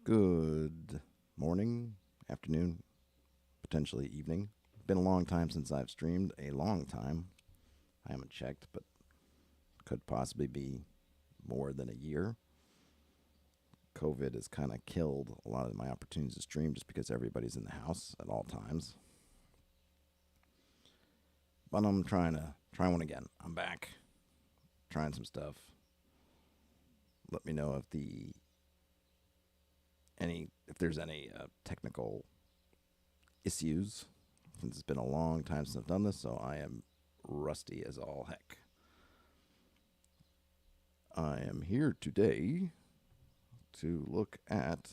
Good morning, afternoon, potentially evening. Been a long time since I've streamed. A long time. I haven't checked, but could possibly be more than a year. COVID has kind of killed a lot of my opportunities to stream just because everybody's in the house at all times. But I'm trying to try one again. I'm back. Trying some stuff. Let me know if there's any technical issues, since it's been a long time since I've done this, so I am rusty as all heck. I am here today to look at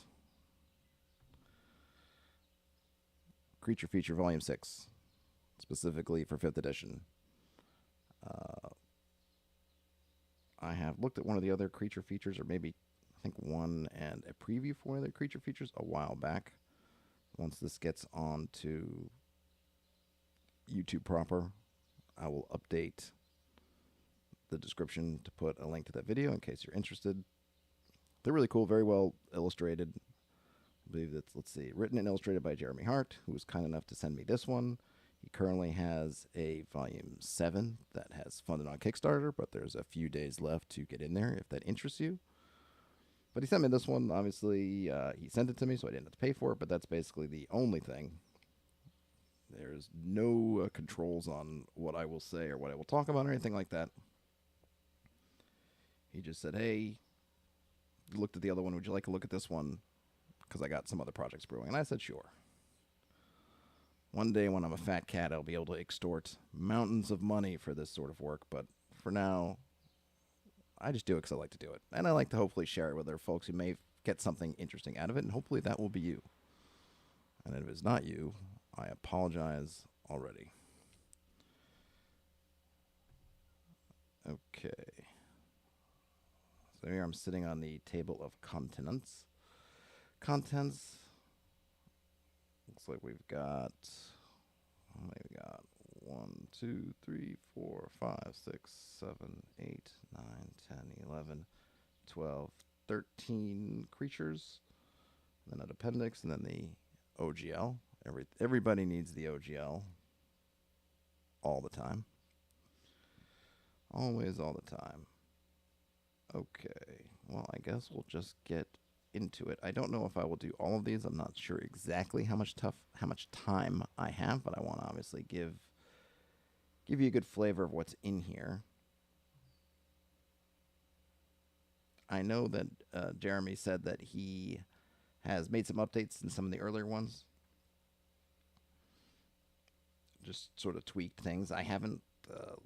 Creature Feature Volume 6, specifically for 5th edition. I have looked at one of the other creature features, or maybe I think one and a preview for one of the creature features a while back. Once this gets on to YouTube proper, I will update the description to put a link to that video in case you're interested. They're really cool, very well illustrated. I believe that's, let's see, written and illustrated by Jeremy Hart, who was kind enough to send me this one. He currently has a volume 7 that has funded on Kickstarter, but there's a few days left to get in there if that interests you. But he sent me this one. Obviously, he sent it to me, so I didn't have to pay for it, but that's basically the only thing. There's no controls on what I will say or what I will talk about or anything like that. He just said, hey, looked at the other one. Would you like to look at this one? Because I got some other projects brewing. And I said, sure. One day when I'm a fat cat, I'll be able to extort mountains of money for this sort of work. But for now, I just do it because I like to do it. And I like to hopefully share it with other folks who may get something interesting out of it. And hopefully that will be you. And if it's not you, I apologize already. Okay. So here I'm sitting on the table of contents. Looks like we've got 1, 2, 3, 4, 5, 6, 7, 8, 9, 10, 11, 12, 13 creatures. And then an appendix, and then the OGL. Everybody needs the OGL all the time. Always, all the time. Okay, well, I guess we'll just get into it. I don't know if I will do all of these. I'm not sure exactly how much time I have, but I want to obviously give you a good flavor of what's in here. I know that Jeremy said that he has made some updates in some of the earlier ones. Just sort of tweaked things. I haven't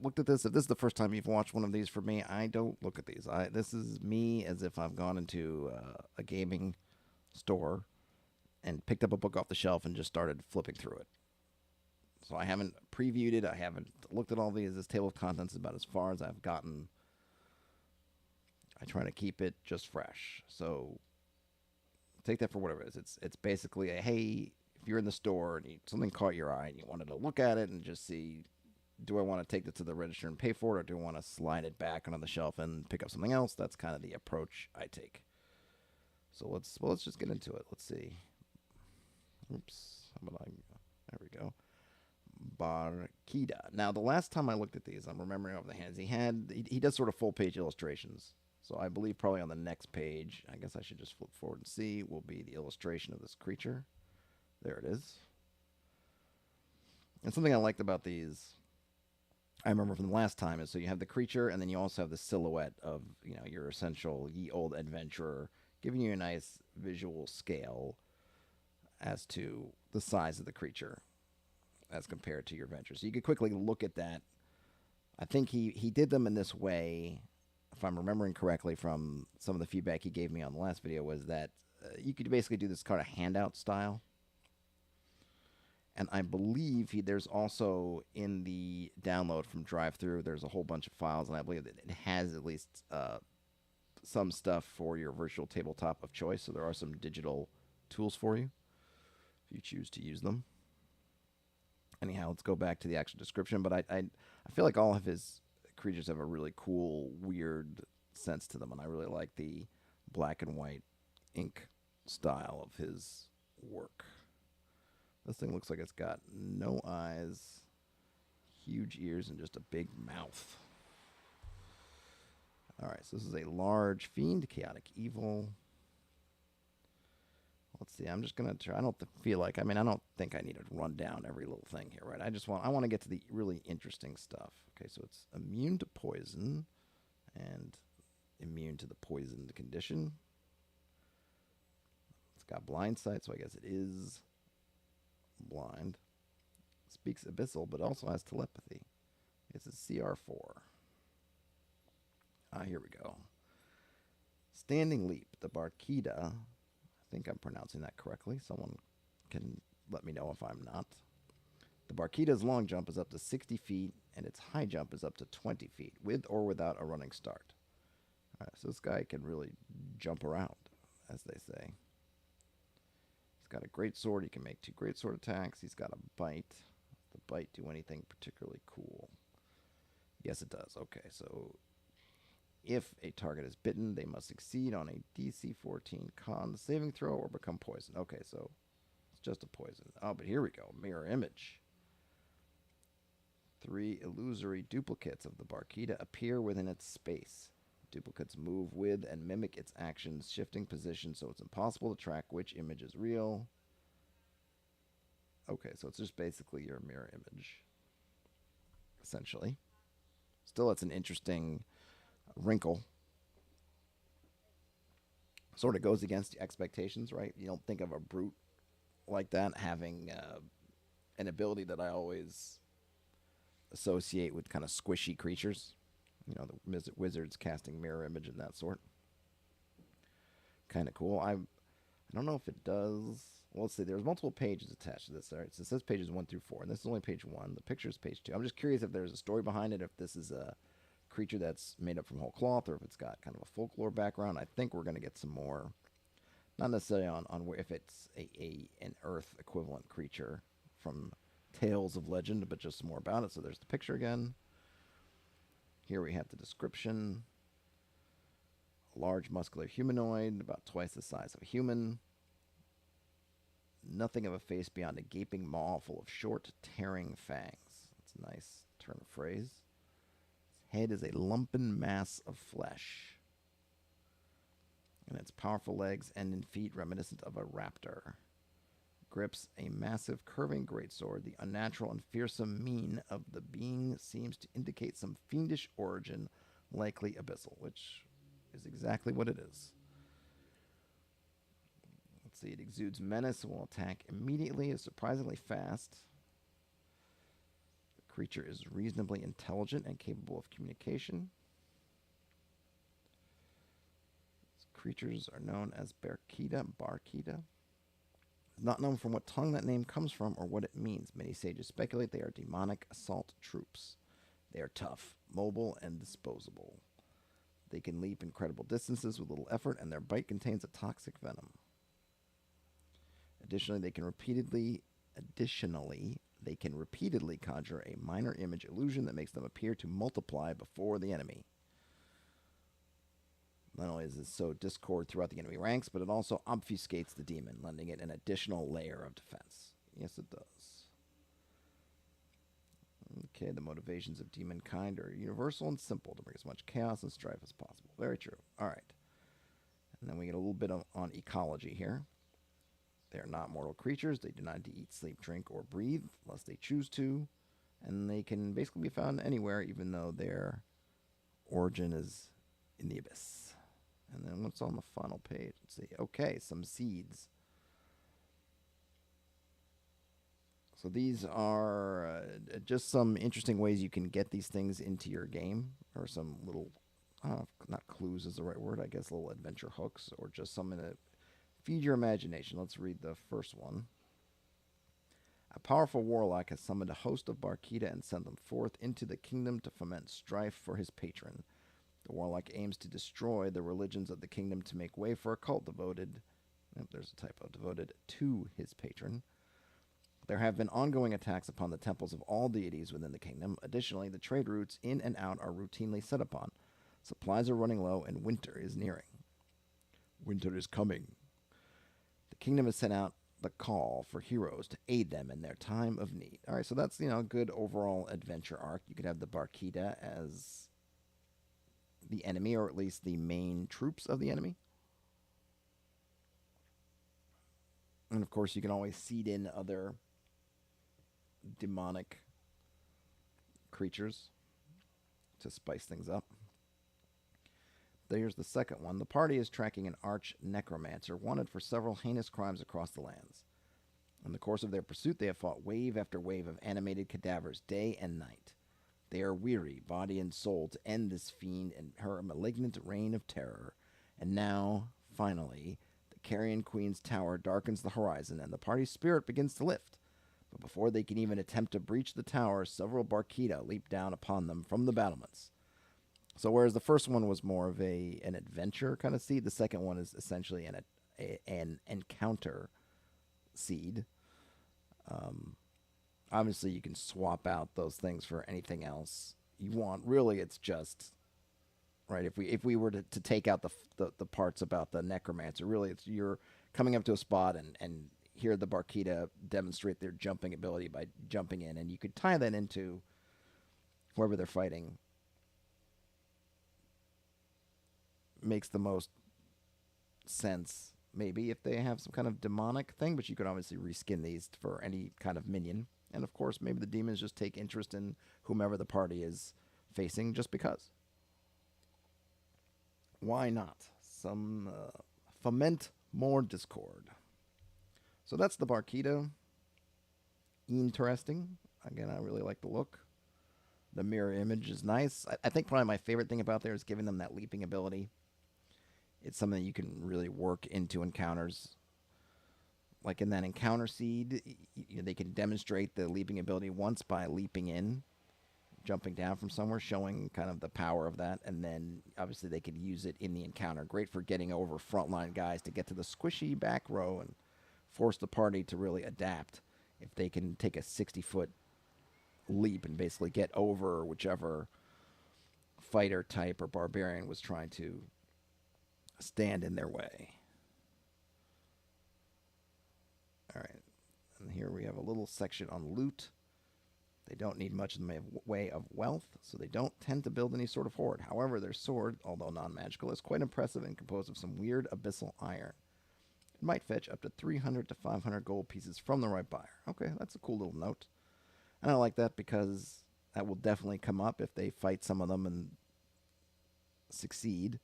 looked at this. If this is the first time you've watched one of these for me, I don't look at these. This is me as if I've gone into a gaming store and picked up a book off the shelf and just started flipping through it. So I haven't previewed it. I haven't looked at all these. This table of contents is about as far as I've gotten. I try to keep it just fresh. So take that for whatever it is. It's basically a, hey, if you're in the store and something caught your eye and you wanted to look at it and just see, do I want to take it to the register and pay for it, or do I want to slide it back onto the shelf and pick up something else? That's kind of the approach I take. So let's just get into it. Let's see. Oops. There we go. BARQIDA. Now, the last time I looked at these, I'm remembering off the hands, he does sort of full page illustrations. So I believe probably on the next page, I guess I should just flip forward and see, will be the illustration of this creature. There it is. And something I liked about these, I remember from the last time, is so you have the creature, and then you also have the silhouette of, you know, your essential ye old adventurer, giving you a nice visual scale as to the size of the creature as compared to your adventure. So you could quickly look at that. I think he did them in this way, if I'm remembering correctly from some of the feedback he gave me on the last video, was that you could basically do this kind of handout style. And I believe there's also in the download from DriveThru, there's a whole bunch of files, and I believe that it has at least some stuff for your virtual tabletop of choice. So there are some digital tools for you if you choose to use them. Anyhow, let's go back to the actual description. But I feel like all of his creatures have a really cool, weird sense to them, and I really like the black and white ink style of his work. This thing looks like it's got no eyes, huge ears, and just a big mouth. Alright, so this is a large fiend, chaotic evil. Let's see, I'm just going to try. I don't feel like, I don't think I need to run down every little thing here, right? I want to get to the really interesting stuff. Okay, so it's immune to poison and immune to the poisoned condition. It's got blind sight, so I guess it is blind. Speaks abyssal, but also has telepathy. It's a CR4. Here we go. Standing leap, the BARQIDA. I think I'm pronouncing that correctly. Someone can let me know if I'm not. The BARQIDA's long jump is up to 60 feet, and its high jump is up to 20 feet, with or without a running start. All right, so this guy can really jump around, as they say. He's got a great sword. He can make 2 great sword attacks. He's got a bite. Does the bite do anything particularly cool? Yes, it does. Okay, so if a target is bitten, they must succeed on a DC 14 con saving throw or become poisoned. Okay, so it's just a poison. Oh, but here we go. Mirror image. 3 illusory duplicates of the BARQIDA appear within its space. Duplicates move with and mimic its actions, shifting position, so it's impossible to track which image is real. Okay, so it's just basically your mirror image, essentially. Still, it's an interesting wrinkle. Sort of goes against the expectations, right? You don't think of a brute like that having an ability that I always associate with kind of squishy creatures. You know, the wizards casting mirror image and that sort. Kind of cool. I don't know if it does. Well, let's see. There's multiple pages attached to this. All right, so it says pages 1 through 4, and this is only page 1. The picture is page 2. I'm just curious if there's a story behind it, if this is a creature that's made up from whole cloth, or if it's got kind of a folklore background. I think we're going to get some more, not necessarily on if it's an Earth equivalent creature from Tales of Legend, but just some more about it. So there's the picture again. Here we have the description. A large muscular humanoid, about twice the size of a human. Nothing of a face beyond a gaping maw full of short, tearing fangs. That's a nice turn of phrase. Its head is a lumpen mass of flesh. And its powerful legs end in feet reminiscent of a raptor. Grips a massive curving greatsword. The unnatural and fearsome mien of the being seems to indicate some fiendish origin, likely abyssal, which is exactly what it is. Let's see, it exudes menace and will attack immediately, is surprisingly fast. The creature is reasonably intelligent and capable of communication. These creatures are known as BARQIDA. It's not known from what tongue that name comes from or what it means. Many sages speculate they are demonic assault troops. They are tough, mobile, and disposable. They can leap incredible distances with little effort, and their bite contains a toxic venom. Additionally, they can repeatedly conjure a minor image illusion that makes them appear to multiply before the enemy. Not only is this sow discord throughout the enemy ranks, but it also obfuscates the demon, lending it an additional layer of defense. Yes, it does. Okay, the motivations of demon kind are universal and simple to bring as much chaos and strife as possible. Very true. All right. And then we get a little bit on ecology here. They are not mortal creatures. They do not need to eat, sleep, drink, or breathe unless they choose to. And they can basically be found anywhere, even though their origin is in the abyss. And then what's on the final page? Let's see. Okay, some seeds. So these are just some interesting ways you can get these things into your game, or some little, not clues is the right word, I guess, little adventure hooks, or just something to feed your imagination. Let's read the first one. A powerful warlock has summoned a host of BARQIDA and sent them forth into the kingdom to foment strife for his patron. The warlock aims to destroy the religions of the kingdom to make way for a cult devoted, there's a typo, devoted to his patron. There have been ongoing attacks upon the temples of all deities within the kingdom. Additionally, the trade routes in and out are routinely set upon. Supplies are running low, and winter is nearing. Winter is coming. Kingdom has sent out the call for heroes to aid them in their time of need. All right, so that's, you know, a good overall adventure arc. You could have the BARQIDA as the enemy, or at least the main troops of the enemy. And of course, you can always seed in other demonic creatures to spice things up. Here's the second one. The party is tracking an arch necromancer wanted for several heinous crimes across the lands. In the course of their pursuit, they have fought wave after wave of animated cadavers day and night. They are weary, body and soul, to end this fiend and her malignant reign of terror. And now, finally, the Carrion Queen's tower darkens the horizon, and the party's spirit begins to lift. But before they can even attempt to breach the tower, several BARQIDA leap down upon them from the battlements. So whereas the first one was more of an adventure kind of seed, the second one is essentially an encounter seed. Obviously, you can swap out those things for anything else you want. Really, it's just right. If we were to take out the parts about the necromancer, really, it's you're coming up to a spot and hear the BARQIDA demonstrate their jumping ability by jumping in, and you could tie that into whoever they're fighting. Makes the most sense, maybe, if they have some kind of demonic thing, but you could obviously reskin these for any kind of minion. And of course, maybe the demons just take interest in whomever the party is facing just because. Why not? Some foment more discord. So that's the BARQIDA. Interesting. Again, I really like the look. The mirror image is nice. I think probably my favorite thing about there is giving them that leaping ability. It's something that you can really work into encounters. Like in that encounter seed, they can demonstrate the leaping ability once by leaping in, jumping down from somewhere, showing kind of the power of that. And then, obviously, they could use it in the encounter. Great for getting over frontline guys to get to the squishy back row and force the party to really adapt. If they can take a 60-foot leap and basically get over whichever fighter type or barbarian was trying to stand in their way. All right, and here we have a little section on loot. They don't need much in the way of wealth, so they don't tend to build any sort of hoard. However, their sword, although non-magical, is quite impressive and composed of some weird abyssal iron. It might fetch up to 300 to 500 gold pieces from the right buyer. Okay, that's a cool little note. And I like that because that will definitely come up if they fight some of them and succeed.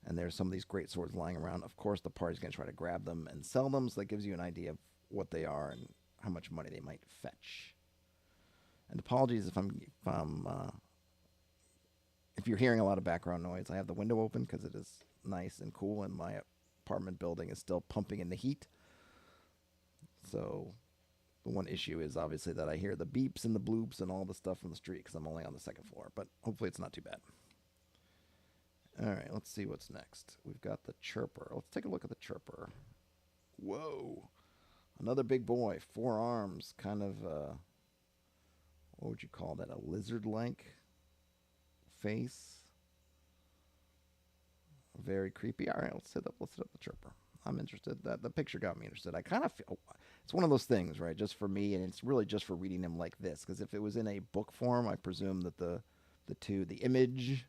And there's some of these great swords lying around. Of course, the party's going to try to grab them and sell them, so that gives you an idea of what they are and how much money they might fetch. And apologies if you're hearing a lot of background noise. I have the window open because it is nice and cool, and my apartment building is still pumping in the heat. So the one issue is obviously that I hear the beeps and the bloops and all the stuff from the street because I'm only on the second floor. But hopefully it's not too bad. All right, let's see what's next. We've got the Chirper. Let's take a look at the Chirper. Whoa. Another big boy. 4 arms. Kind of, what would you call that? A lizard-like face. Very creepy. All right, let's hit up the Chirper. I'm interested. The picture got me interested. I kind of feel... It's one of those things, right? Just for me, and it's really just for reading them like this. Because if it was in a book form, I presume that the image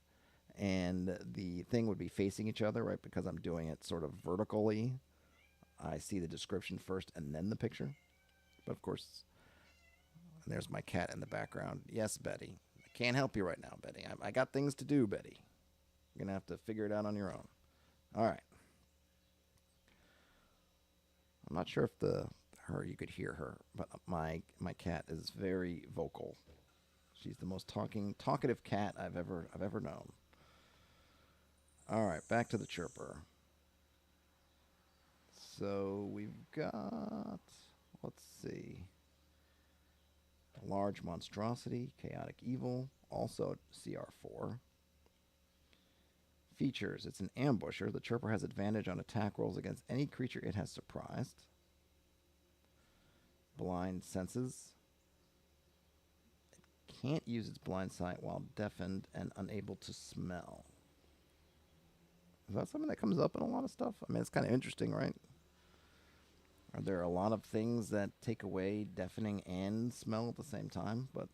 and the thing would be facing each other, right? Because I'm doing it sort of vertically. I see the description first and then the picture. But of course, and there's my cat in the background. Yes, Betty. I can't help you right now, Betty. I got things to do, Betty. You're going to have to figure it out on your own. All right. I'm not sure if you could hear her, but my cat is very vocal. She's the most talkative cat I've ever known. All right, back to the Chirper. So we've got, let's see, a large monstrosity, chaotic evil, also CR4. Features, it's an ambusher. The Chirper has advantage on attack rolls against any creature it has surprised. Blind senses. It can't use its blind sight while deafened and unable to smell. Is that something that comes up in a lot of stuff? I mean, it's kind of interesting, right? Are there a lot of things that take away deafening and smell at the same time? But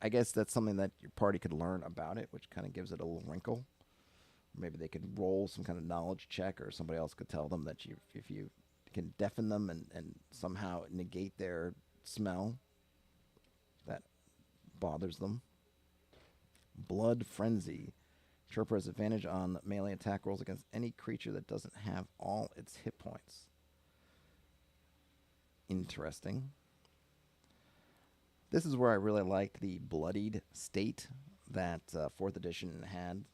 I guess that's something that your party could learn about it, which kind of gives it a little wrinkle. Maybe they could roll some kind of knowledge check, or somebody else could tell them that if you can deafen them and somehow negate their smell, that bothers them. Blood Frenzy. Chirper has advantage on melee attack rolls against any creature that doesn't have all its hit points. Interesting. This is where I really liked the bloodied state that 4th edition had.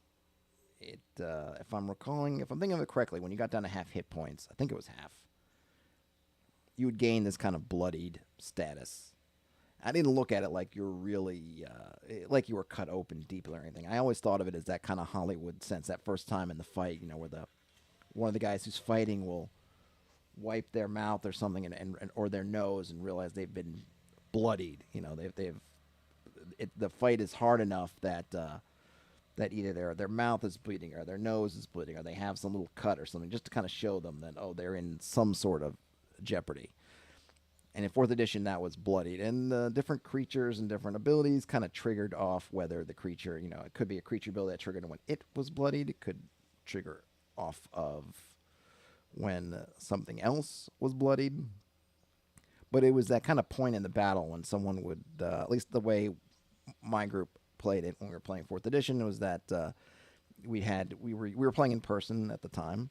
It, if I'm thinking of it correctly, when you got down to half hit points, I think it was half, you would gain this kind of bloodied status. I didn't look at it like you're really, like you were cut open deeply or anything. I always thought of it as that kind of Hollywood sense, that first time in the fight, where one of the guys who's fighting will wipe their mouth or something or their nose and realize they've been bloodied. The fight is hard enough that that either their mouth is bleeding or their nose is bleeding or they have some little cut or something, just to kind of show them that, oh, they're in some sort of jeopardy. And in 4th edition, that was bloodied. And the different creatures and different abilities kind of triggered off whether the creature, it could be a creature ability that triggered when it was bloodied. It could trigger off of when something else was bloodied. But it was that kind of point in the battle when someone would, at least the way my group played it when we were playing 4th edition, was that we were playing in person at the time,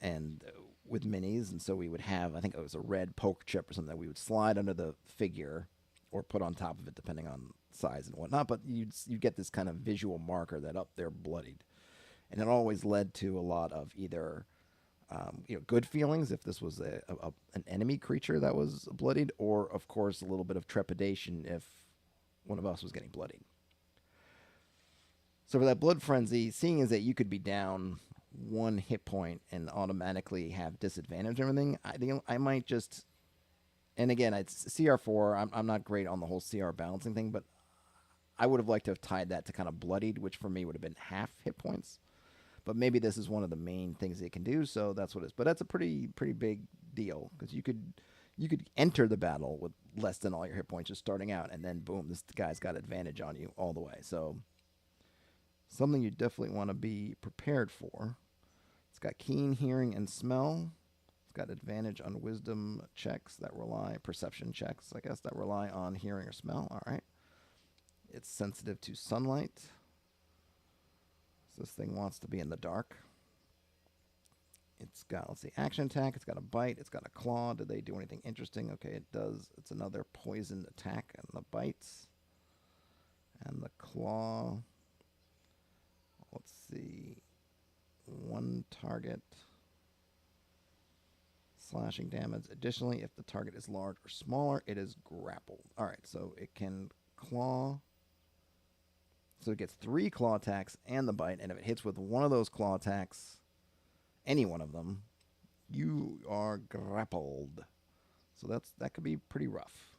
and with minis, and so we would have, I think it was a red poker chip or something that we would slide under the figure or put on top of it depending on size and whatnot, but you'd get this kind of visual marker that up there bloodied. And it always led to a lot of either good feelings if this was an enemy creature that was bloodied, or of course a little bit of trepidation if one of us was getting bloodied. So for that blood frenzy, seeing as that you could be down 1 hit point and automatically have disadvantage and everything, I might just, and again, it's CR4. I'm not great on the whole CR balancing thing, but I would have liked to have tied that to kind of bloodied, which for me would have been half hit points. But maybe this is one of the main things it can do, so that's what it is. But that's a pretty big deal, because you could enter the battle with less than all your hit points just starting out, and then boom, this guy's got advantage on you all the way. So something you definitely want to be prepared for. It's got keen hearing and smell. It's got advantage on wisdom checks that rely, perception checks, I guess, that rely on hearing or smell. All right. It's sensitive to sunlight. So this thing wants to be in the dark. It's got, let's see, action attack. It's got a bite. It's got a claw. Did they do anything interesting? Okay, it does. It's another poisoned attack, and the bites and the claw. Let's see. 1 target. Slashing damage. Additionally, if the target is large or smaller, it is grappled. All right, so it can claw. So it gets 3 claw attacks and the bite, and if it hits with one of those claw attacks, any one of them, you are grappled. So that could be pretty rough.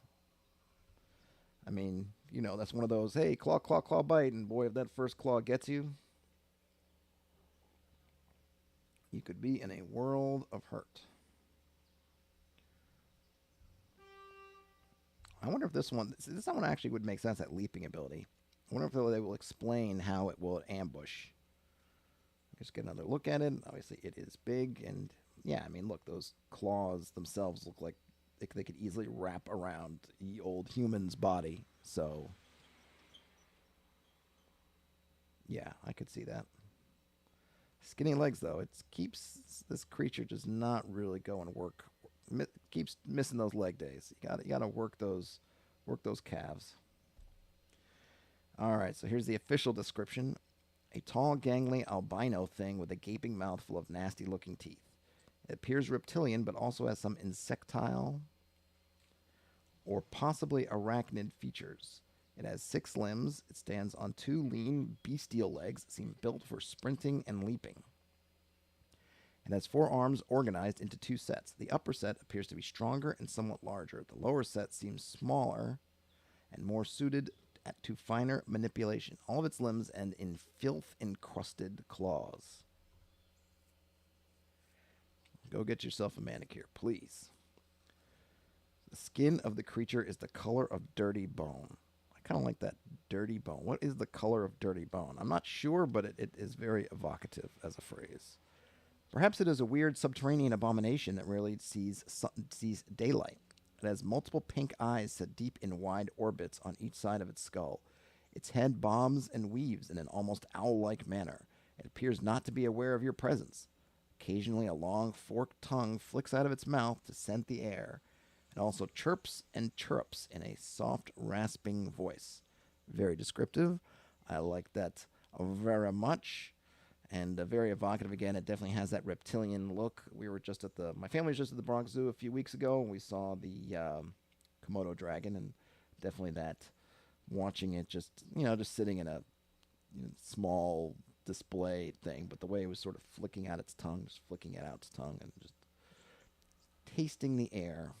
I mean, that's one of those, hey, claw, bite, and boy, if that first claw gets you, you could be in a world of hurt. I wonder if this one actually would make sense, that leaping ability. I wonder if they will explain how it will ambush. Just get another look at it. Obviously, it is big, and yeah, I mean, look, those claws themselves look like they could easily wrap around the old human's body. So, yeah, I could see that. Skinny legs, though, it keeps this creature does not really go and work. Keeps missing those leg days. You gotta work those calves. All right, so here's the official description: a tall, gangly albino thing with a gaping mouth full of nasty-looking teeth. It appears reptilian, but also has some insectile or possibly arachnid features. It has 6 limbs. It stands on 2 lean, bestial legs that seem built for sprinting and leaping. It has 4 arms organized into 2 sets. The upper set appears to be stronger and somewhat larger. The lower set seems smaller and more suited to finer manipulation. All of its limbs end in filth-encrusted claws. Go get yourself a manicure, please. The skin of the creature is the color of dirty bone. I kind of like that, dirty bone. What is the color of dirty bone? I'm not sure, but it is very evocative as a phrase. Perhaps it is a weird subterranean abomination that rarely sees daylight. It has multiple pink eyes set deep in wide orbits on each side of its skull. Its head bobs and weaves in an almost owl-like manner. It appears not to be aware of your presence. Occasionally, a long, forked tongue flicks out of its mouth to scent the air. It also chirps and chirrups in a soft, rasping voice. Very descriptive. I like that very much. And very evocative again. It definitely has that reptilian look. We were just at my family was just at the Bronx Zoo a few weeks ago, and we saw the Komodo dragon, and definitely that, watching it just sitting in a small display thing, but the way it was sort of flicking out its tongue, just flicking it out its tongue, and just tasting the air.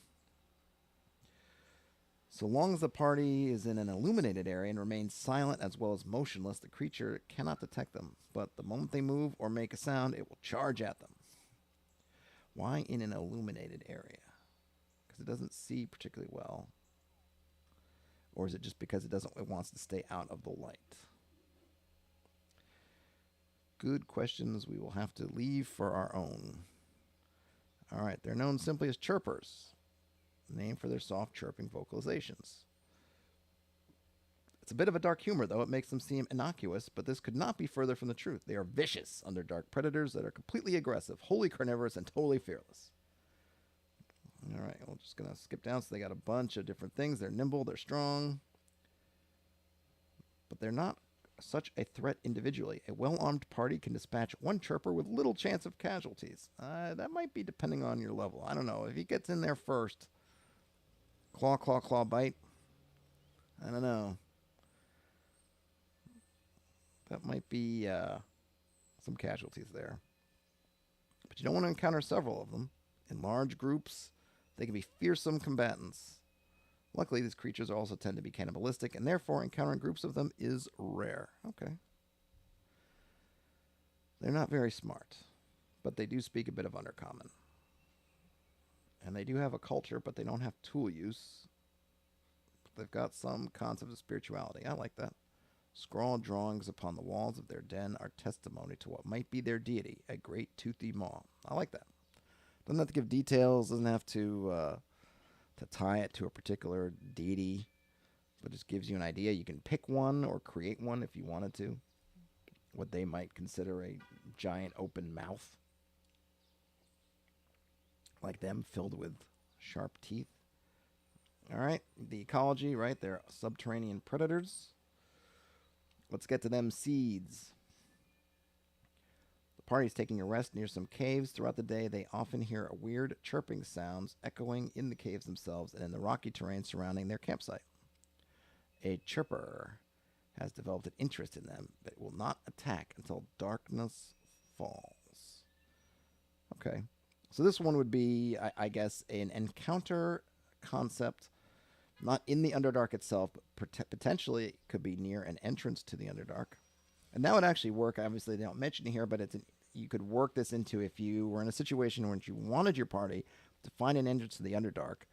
So long as the party is in an illuminated area and remains silent as well as motionless, the creature cannot detect them. But the moment they move or make a sound, it will charge at them. Why in an illuminated area? Because it doesn't see particularly well. Or is it just because it wants to stay out of the light? Good questions we will have to leave for our own. All right, they're known simply as chirpers. Name for their soft chirping vocalizations. It's a bit of a dark humor, though. It makes them seem innocuous, but this could not be further from the truth. They are vicious underdark predators that are completely aggressive, wholly carnivorous, and totally fearless. All right, we're just going to skip down. So they got a bunch of different things. They're nimble, they're strong, but they're not such a threat individually. A well-armed party can dispatch one chirper with little chance of casualties. That might be depending on your level. I don't know. If he gets in there first, claw, claw, claw, bite. I don't know. That might be some casualties there. But you don't want to encounter several of them. In large groups, they can be fearsome combatants. Luckily, these creatures also tend to be cannibalistic, and therefore encountering groups of them is rare. Okay. They're not very smart, but they do speak a bit of Undercommon. And they do have a culture, but they don't have tool use. They've got some concept of spirituality. I like that. Scrawled drawings upon the walls of their den are testimony to what might be their deity, a great toothy maw. I like that. Doesn't have to give details, doesn't have to tie it to a particular deity, but just gives you an idea. You can pick one or create one if you wanted to. What they might consider a giant open mouth, like them, filled with sharp teeth. All right, the ecology, right? They're subterranean predators. Let's get to them seeds. The party's taking a rest near some caves. Throughout the day, they often hear weird chirping sounds echoing in the caves themselves and in the rocky terrain surrounding their campsite. A chirper has developed an interest in them, but will not attack until darkness falls. Okay. So this one would be, I guess, an encounter concept, not in the Underdark itself, but potentially it could be near an entrance to the Underdark. And that would actually work. Obviously, they don't mention it here, but you could work this into if you were in a situation where you wanted your party to find an entrance to the Underdark.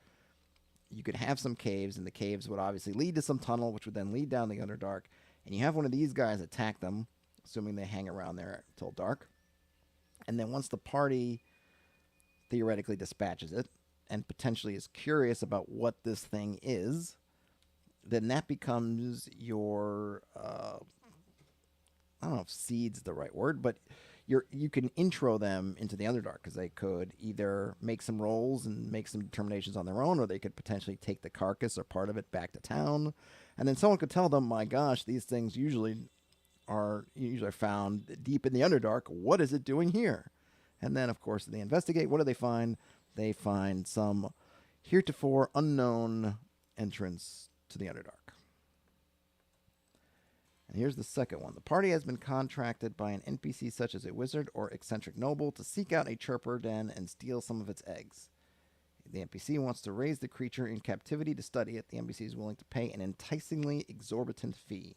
You could have some caves, and the caves would obviously lead to some tunnel, which would then lead down the Underdark. And you have one of these guys attack them, assuming they hang around there until dark. And then once the party theoretically dispatches it, and potentially is curious about what this thing is, then that becomes your, I don't know if seed's the right word, but you can intro them into the Underdark, because they could either make some rolls and make some determinations on their own, or they could potentially take the carcass or part of it back to town. And then someone could tell them, my gosh, these things usually are found deep in the Underdark. What is it doing here? And then, of course, they investigate. What do they find? They find some heretofore unknown entrance to the Underdark. And here's the second one. The party has been contracted by an NPC such as a wizard or eccentric noble to seek out a chirper den and steal some of its eggs. The NPC wants to raise the creature in captivity to study it. The NPC is willing to pay an enticingly exorbitant fee.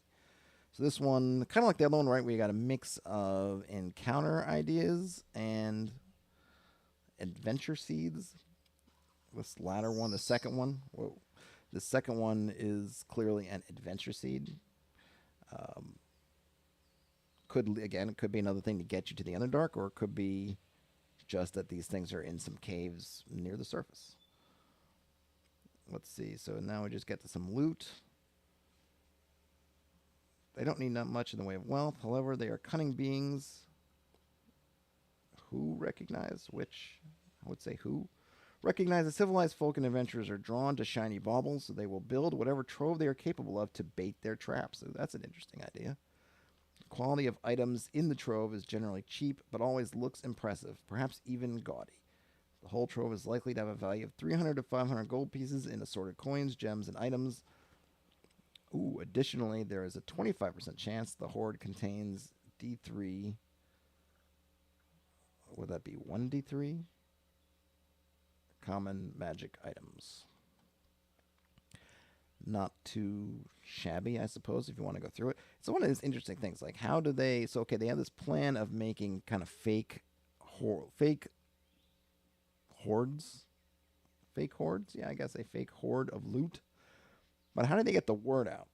So this one, kind of like the other one, right, where you got a mix of encounter ideas and adventure seeds. This latter one, the second one. Whoa. The second one is clearly an adventure seed. Um, it could be another thing to get you to the Underdark, or it could be just that these things are in some caves near the surface. Let's see. So now we just get to some loot. They don't need not much in the way of wealth. However, they are cunning beings who recognize which. I would say who. Recognize that civilized folk and adventurers are drawn to shiny baubles, so they will build whatever trove they are capable of to bait their traps. So that's an interesting idea. The quality of items in the trove is generally cheap, but always looks impressive, perhaps even gaudy. The whole trove is likely to have a value of 300 to 500 gold pieces in assorted coins, gems, and items. Ooh, additionally, there is a 25% chance the hoard contains D3. Would that be 1D3? Common magic items. Not too shabby, I suppose, if you want to go through it. It's one of those interesting things. Like, how do they... So, okay, they have this plan of making kind of fake hordes. Fake hordes? Yeah, I guess a fake horde of loot. But how do they get the word out?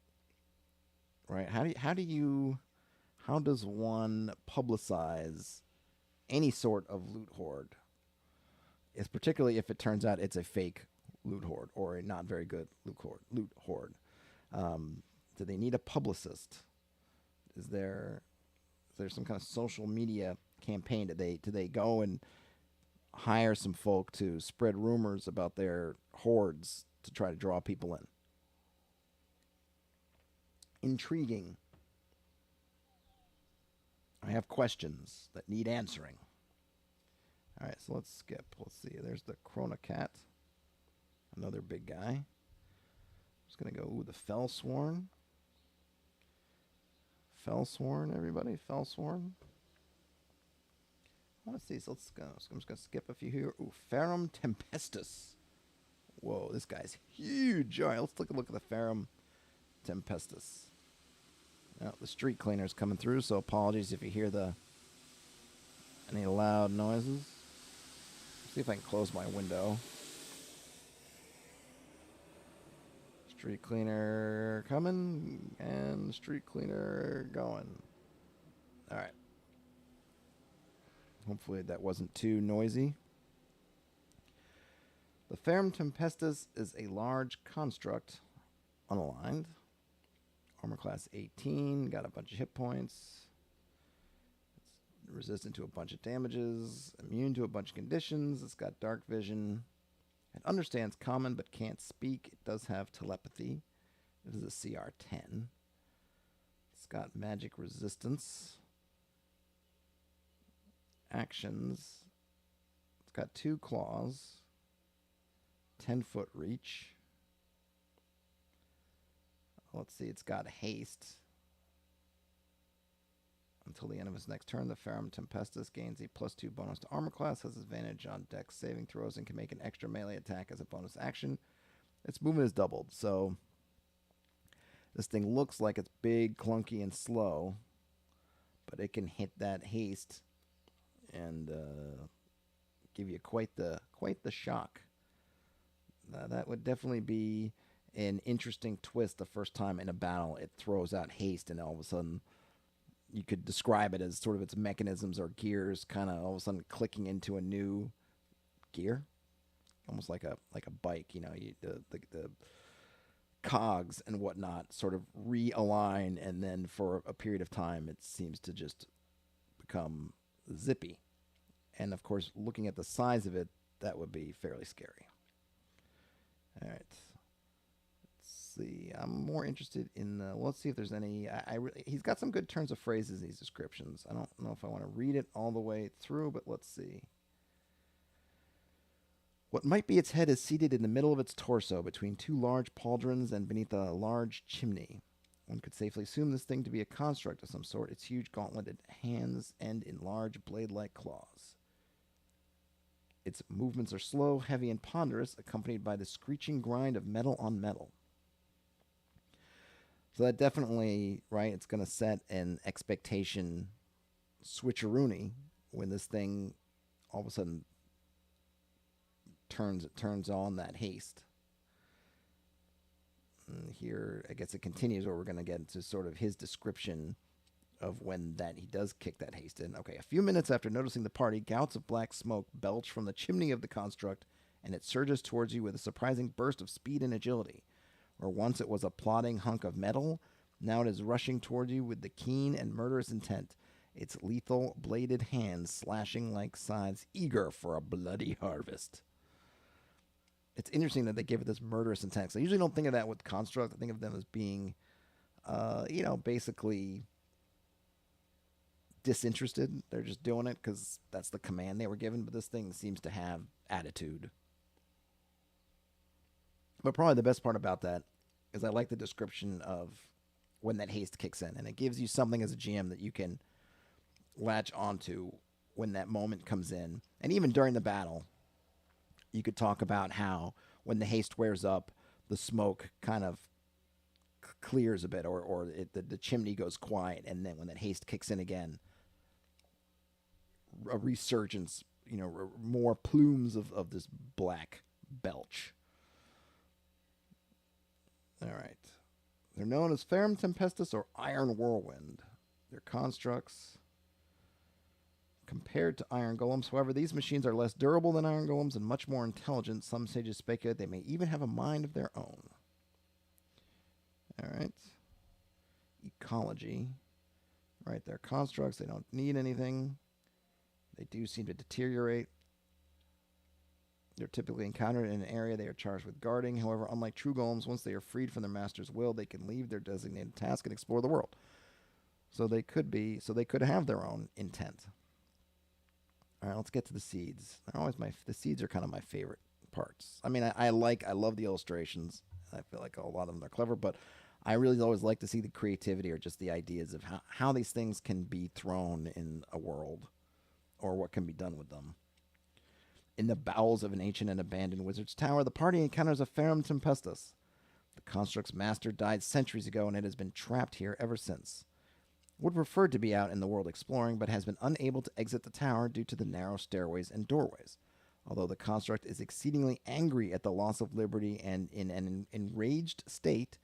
Right? How does one publicize any sort of loot horde? It's particularly if it turns out it's a fake loot horde or a not very good loot horde. Do they need a publicist? Is there some kind of social media campaign? Do they go and hire some folk to spread rumors about their hordes to try to draw people in? Intriguing. I have questions that need answering. All right, so let's skip. Let's see. There's the Krona Cat. Another big guy. Just going to go, the Fellsworn. Fellsworn, everybody. Fellsworn. Let's see. So let's go. So I'm just going to skip a few here. Ooh, FERRUM Tempestus. Whoa, this guy's huge. All right, let's take a look at the FERRUM Tempestus. Now, the street cleaner's coming through, so apologies if you hear any loud noises. See if I can close my window. Street cleaner coming, and street cleaner going. All right. Hopefully that wasn't too noisy. The FERRUM Tempestus is a large construct, unaligned. Armor class 18, got a bunch of hit points. It's resistant to a bunch of damages, immune to a bunch of conditions. It's got dark vision. It understands common but can't speak. It does have telepathy. It is a CR 10. It's got magic resistance. Actions. It's got 2 claws. 10-foot reach. Let's see, it's got haste. Until the end of its next turn, the FERRUM Tempestus gains a +2 bonus to armor class, has advantage on dex saving throws, and can make an extra melee attack as a bonus action. Its movement is doubled, so this thing looks like it's big, clunky, and slow, but it can hit that haste and give you quite the shock. That would definitely be an interesting twist the first time in a battle it throws out haste, and all of a sudden you could describe it as sort of its mechanisms or gears kind of all of a sudden clicking into a new gear, almost like a bike. You know, the cogs and whatnot sort of realign, and then for a period of time it seems to just become zippy. And of course, looking at the size of it, that would be fairly scary. All right. See, I'm more interested in let's see if there's any. He's got some good turns of phrases in these descriptions. I don't know if I want to read it all the way through, but let's see. What might be its head is seated in the middle of its torso between 2 large pauldrons and beneath a large chimney. One could safely assume this thing to be a construct of some sort. Its huge gauntleted hands end in large blade-like claws. Its movements are slow, heavy, and ponderous, accompanied by the screeching grind of metal on metal. So that definitely, right, it's going to set an expectation switcheroony when this thing all of a sudden turns on that haste. And here, I guess it continues where we're going to get into sort of his description of when that he does kick that haste in. Okay, a few minutes after noticing the party, gouts of black smoke belch from the chimney of the construct, and it surges towards you with a surprising burst of speed and agility. Where once it was a plodding hunk of metal, now it is rushing towards you with the keen and murderous intent, its lethal bladed hands slashing like scythes, eager for a bloody harvest. It's interesting that they give it this murderous intent. So I usually don't think of that with construct. I think of them as being, basically disinterested. They're just doing it because that's the command they were given. But this thing seems to have attitude. But probably the best part about that is I like the description of when that haste kicks in. And it gives you something as a GM that you can latch onto when that moment comes in. And even during the battle, you could talk about how when the haste wears up, the smoke kind of clears a bit, or the chimney goes quiet, and then when that haste kicks in again, a resurgence, more plumes of this black belch. All right. They're known as FERRUM Tempestus or Iron Whirlwind. They're constructs compared to iron golems. However, these machines are less durable than iron golems and much more intelligent. Some sages speculate they may even have a mind of their own. All right. Ecology. Right, they're constructs. They don't need anything. They do seem to deteriorate. They're typically encountered in an area they are charged with guarding. However, unlike true golems, once they are freed from their master's will, they can leave their designated task and explore the world. So they could have their own intent. All right, let's get to the seeds. The seeds are kind of my favorite parts. I mean, I love the illustrations. I feel like a lot of them are clever, but I really always like to see the creativity or just the ideas of how these things can be thrown in a world or what can be done with them. In the bowels of an ancient and abandoned wizard's tower, the party encounters a FERRUM Tempestus. The construct's master died centuries ago, and it has been trapped here ever since. Would prefer to be out in the world exploring, but has been unable to exit the tower due to the narrow stairways and doorways. Although the construct is exceedingly angry at the loss of liberty and in an enraged state,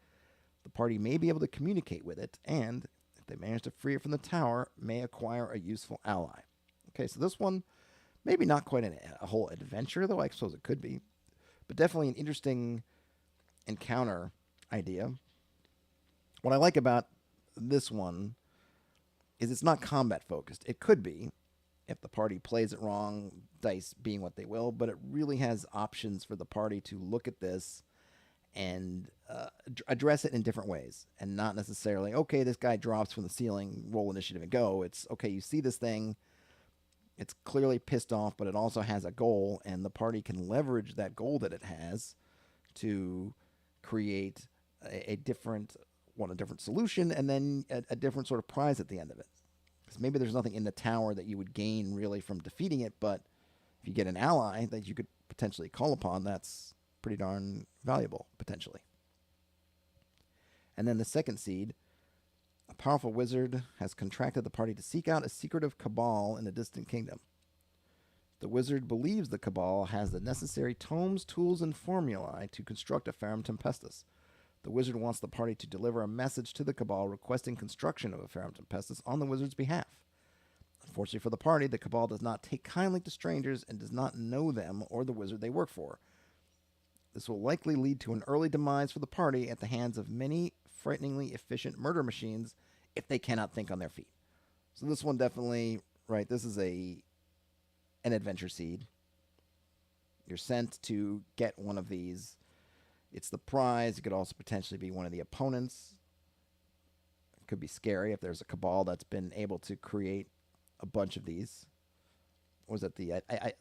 the party may be able to communicate with it, and, if they manage to free it from the tower, may acquire a useful ally. Okay, so this one, maybe not quite a whole adventure, though I suppose it could be, but definitely an interesting encounter idea. What I like about this one is it's not combat focused. It could be, if the party plays it wrong, dice being what they will, but it really has options for the party to look at this and address it in different ways, and not necessarily, okay, this guy drops from the ceiling, roll initiative and go. It's, okay, you see this thing, it's clearly pissed off, but it also has a goal, and the party can leverage that goal that it has to create a different solution, and then a different sort of prize at the end of it. Because maybe there's nothing in the tower that you would gain really from defeating it, but if you get an ally that you could potentially call upon, that's pretty darn valuable, potentially. And then the second seed, a powerful wizard has contracted the party to seek out a secretive cabal in a distant kingdom. The wizard believes the cabal has the necessary tomes, tools, and formulae to construct a FERRUM Tempestus. The wizard wants the party to deliver a message to the cabal requesting construction of a FERRUM Tempestus on the wizard's behalf. Unfortunately for the party, the cabal does not take kindly to strangers and does not know them or the wizard they work for. This will likely lead to an early demise for the party at the hands of many frighteningly efficient murder machines if they cannot think on their feet. So this one definitely, right, this is an adventure seed. You're sent to get one of these. It's the prize. It could also potentially be one of the opponents. It could be scary if there's a cabal that's been able to create a bunch of these. Was it it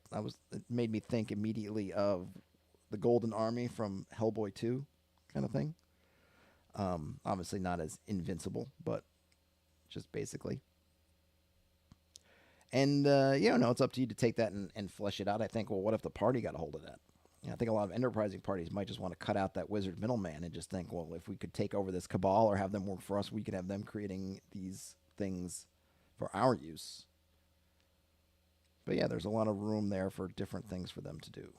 made me think immediately of the Golden Army from Hellboy 2 kind of thing. Obviously not as invincible, but just basically. And, it's up to you to take that and flesh it out. I think, well, what if the party got a hold of that? I think a lot of enterprising parties might just want to cut out that wizard middleman and just think, well, if we could take over this cabal or have them work for us, we could have them creating these things for our use. But yeah, there's a lot of room there for different things for them to do.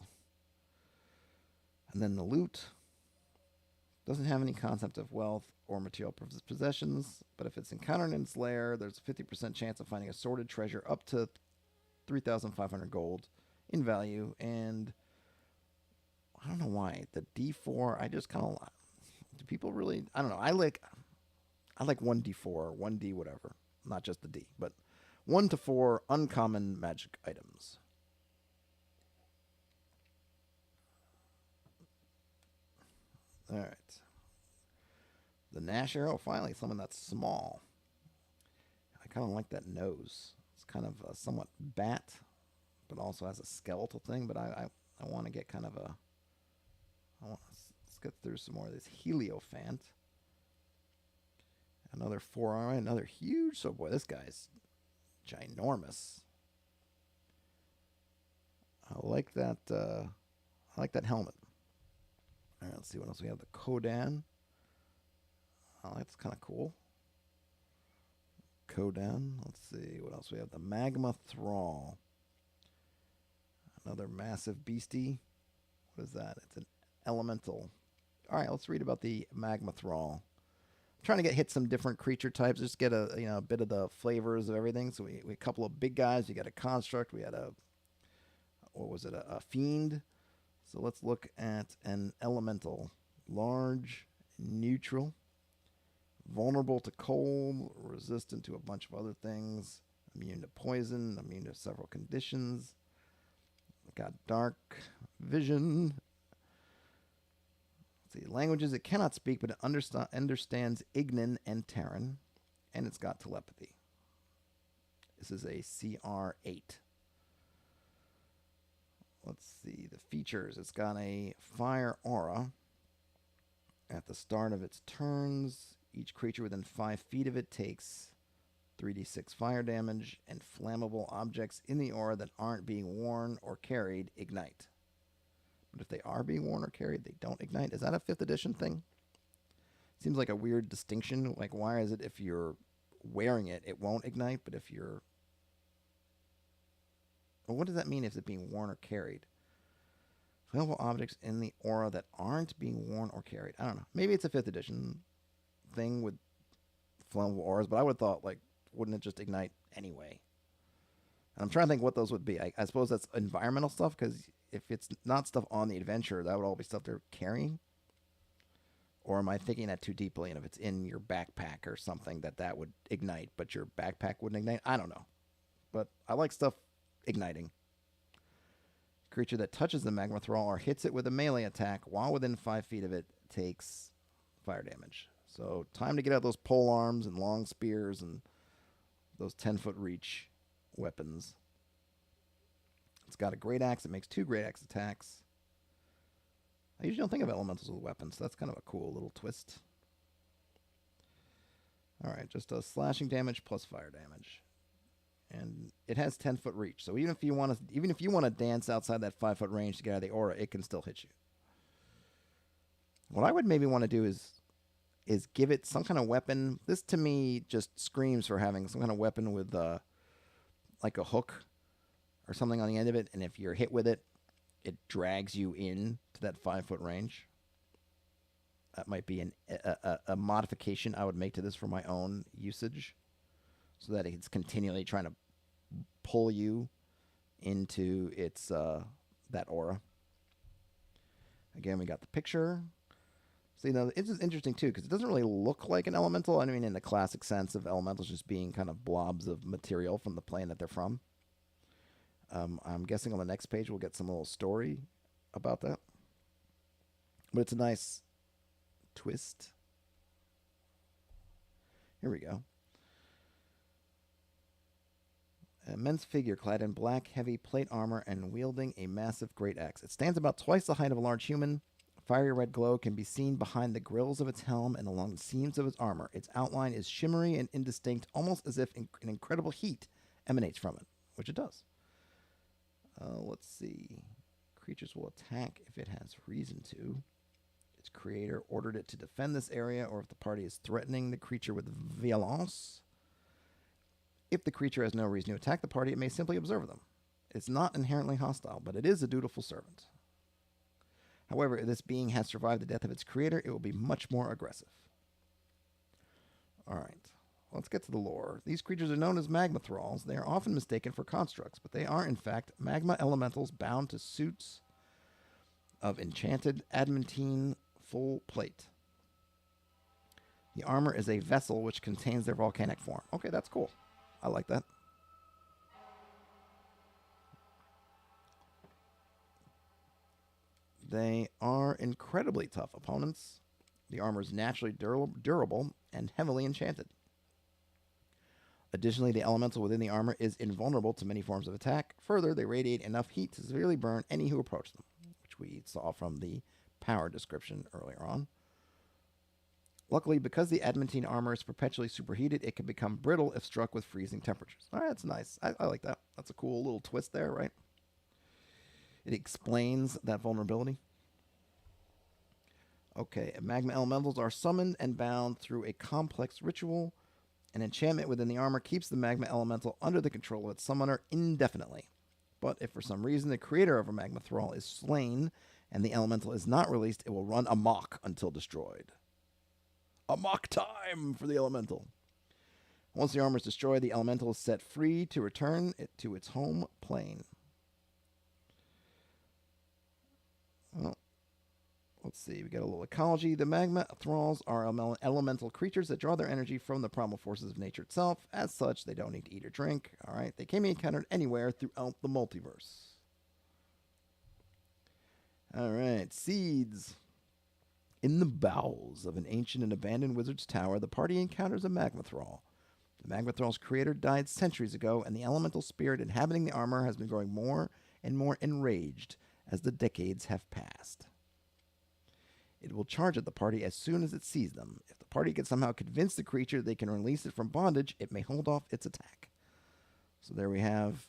And then the loot doesn't have any concept of wealth or material possessions, but if it's encountered in its lair, there's a 50% chance of finding assorted treasure up to 3,500 gold in value. And I don't know why the D4. I just kind of do people really? I don't know. I like 1D4, 1D whatever, not just the D, but 1 to 4 uncommon magic items. All right. The Nash arrow, finally, something that's small. I kind of like that nose. It's kind of somewhat bat, but also has a skeletal thing. But I want to get kind of a. Let's get through some more of this Hierophant. Another forearm, another huge. So boy, this guy's ginormous. I like that. I like that helmet. All right, let's see what else we have. The Kodan. Oh, that's kind of cool. Kodan. Let's see what else we have. The Magma THRALL. Another massive beastie. What is that? It's an elemental. All right, let's read about the Magma THRALL. I'm trying to hit some different creature types, just get a bit of the flavors of everything. So we a couple of big guys. We got a construct. We had a fiend. So let's look at an elemental. Large, neutral, vulnerable to cold, resistant to a bunch of other things, immune to poison, immune to several conditions. Got dark vision. Let's see, languages it cannot speak, but it understands Ignan and Terran, and it's got telepathy. This is a CR8. Let's see the features. It's got a fire aura. At the start of its turns, each creature within 5 feet of it takes 3d6 fire damage, and flammable objects in the aura that aren't being worn or carried ignite. But if they are being worn or carried, they don't ignite. Is that a 5th edition thing? Seems like a weird distinction. Like, why is it if you're wearing it, it won't ignite, but if you're... Well, what does that mean if it's being worn or carried? Flammable objects in the aura that aren't being worn or carried. I don't know. Maybe it's a 5th edition thing with flammable auras, but I would have thought, like, wouldn't it just ignite anyway? And I'm trying to think what those would be. I suppose that's environmental stuff, because if it's not stuff on the adventure, that would all be stuff they're carrying. Or am I thinking that too deeply? And if it's in your backpack or something, that would ignite, but your backpack wouldn't ignite? I don't know. But I like stuff igniting. Creature that touches the Magma THRALL or hits it with a melee attack while within 5 feet of it takes fire damage. So time to get out those pole arms and long spears and those 10-foot reach weapons. It's got a great axe. It makes 2 great axe attacks. I usually don't think of elementals with weapons, so that's kind of a cool little twist. All right, just does slashing damage plus fire damage. And it has 10-foot reach, so even if you want to dance outside that 5-foot range to get out of the aura, it can still hit you. What I would maybe want to do is give it some kind of weapon. This to me just screams for having some kind of weapon with like a hook or something on the end of it, and if you're hit with it, it drags you in to that 5-foot range. That might be a modification I would make to this for my own usage, so that it's continually trying to pull you into its that aura. Again, we got the picture. So, it's just interesting, too, because it doesn't really look like an elemental. I mean, in the classic sense of elementals just being kind of blobs of material from the plane that they're from. I'm guessing on the next page we'll get some little story about that. But it's a nice twist. Here we go. An immense figure clad in black, heavy plate armor and wielding a massive great axe. It stands about twice the height of a large human. A fiery red glow can be seen behind the grills of its helm and along the seams of its armor. Its outline is shimmery and indistinct, almost as if an incredible heat emanates from it, which it does. Let's see. Creatures will attack if it has reason to. Its creator ordered it to defend this area, or if the party is threatening the creature with violence. If the creature has no reason to attack the party, it may simply observe them. It's not inherently hostile, but it is a dutiful servant. However, if this being has survived the death of its creator, it will be much more aggressive. All right. Let's get to the lore. These creatures are known as magma thralls. They are often mistaken for constructs, but they are, in fact, magma elementals bound to suits of enchanted adamantine full plate. The armor is a vessel which contains their volcanic form. Okay, that's cool. I like that. They are incredibly tough opponents. The armor is naturally durable and heavily enchanted. Additionally, the elemental within the armor is invulnerable to many forms of attack. Further, they radiate enough heat to severely burn any who approach them, which we saw from the power description earlier on. Luckily, because the adamantine armor is perpetually superheated, it can become brittle if struck with freezing temperatures. All right, that's nice. I like that. That's a cool little twist there, right? It explains that vulnerability. Okay, magma elementals are summoned and bound through a complex ritual. An enchantment within the armor keeps the magma elemental under the control of its summoner indefinitely. But if for some reason the creator of a magma thrall is slain and the elemental is not released, it will run amok until destroyed. Amok time for the elemental. Once the armor is destroyed, the elemental is set free to return to its home plane. Well, let's see. We got a little ecology. The magma thralls are elemental creatures that draw their energy from the primal forces of nature itself. As such, they don't need to eat or drink. All right. They can be encountered anywhere throughout the multiverse. All right. Seeds. In the bowels of an ancient and abandoned wizard's tower, the party encounters a magma thrall. The magma thrall's creator died centuries ago, and the elemental spirit inhabiting the armor has been growing more and more enraged as the decades have passed. It will charge at the party as soon as it sees them. If the party can somehow convince the creature they can release it from bondage, it may hold off its attack. So there we have,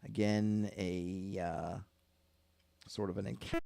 again, a sort of an encounter.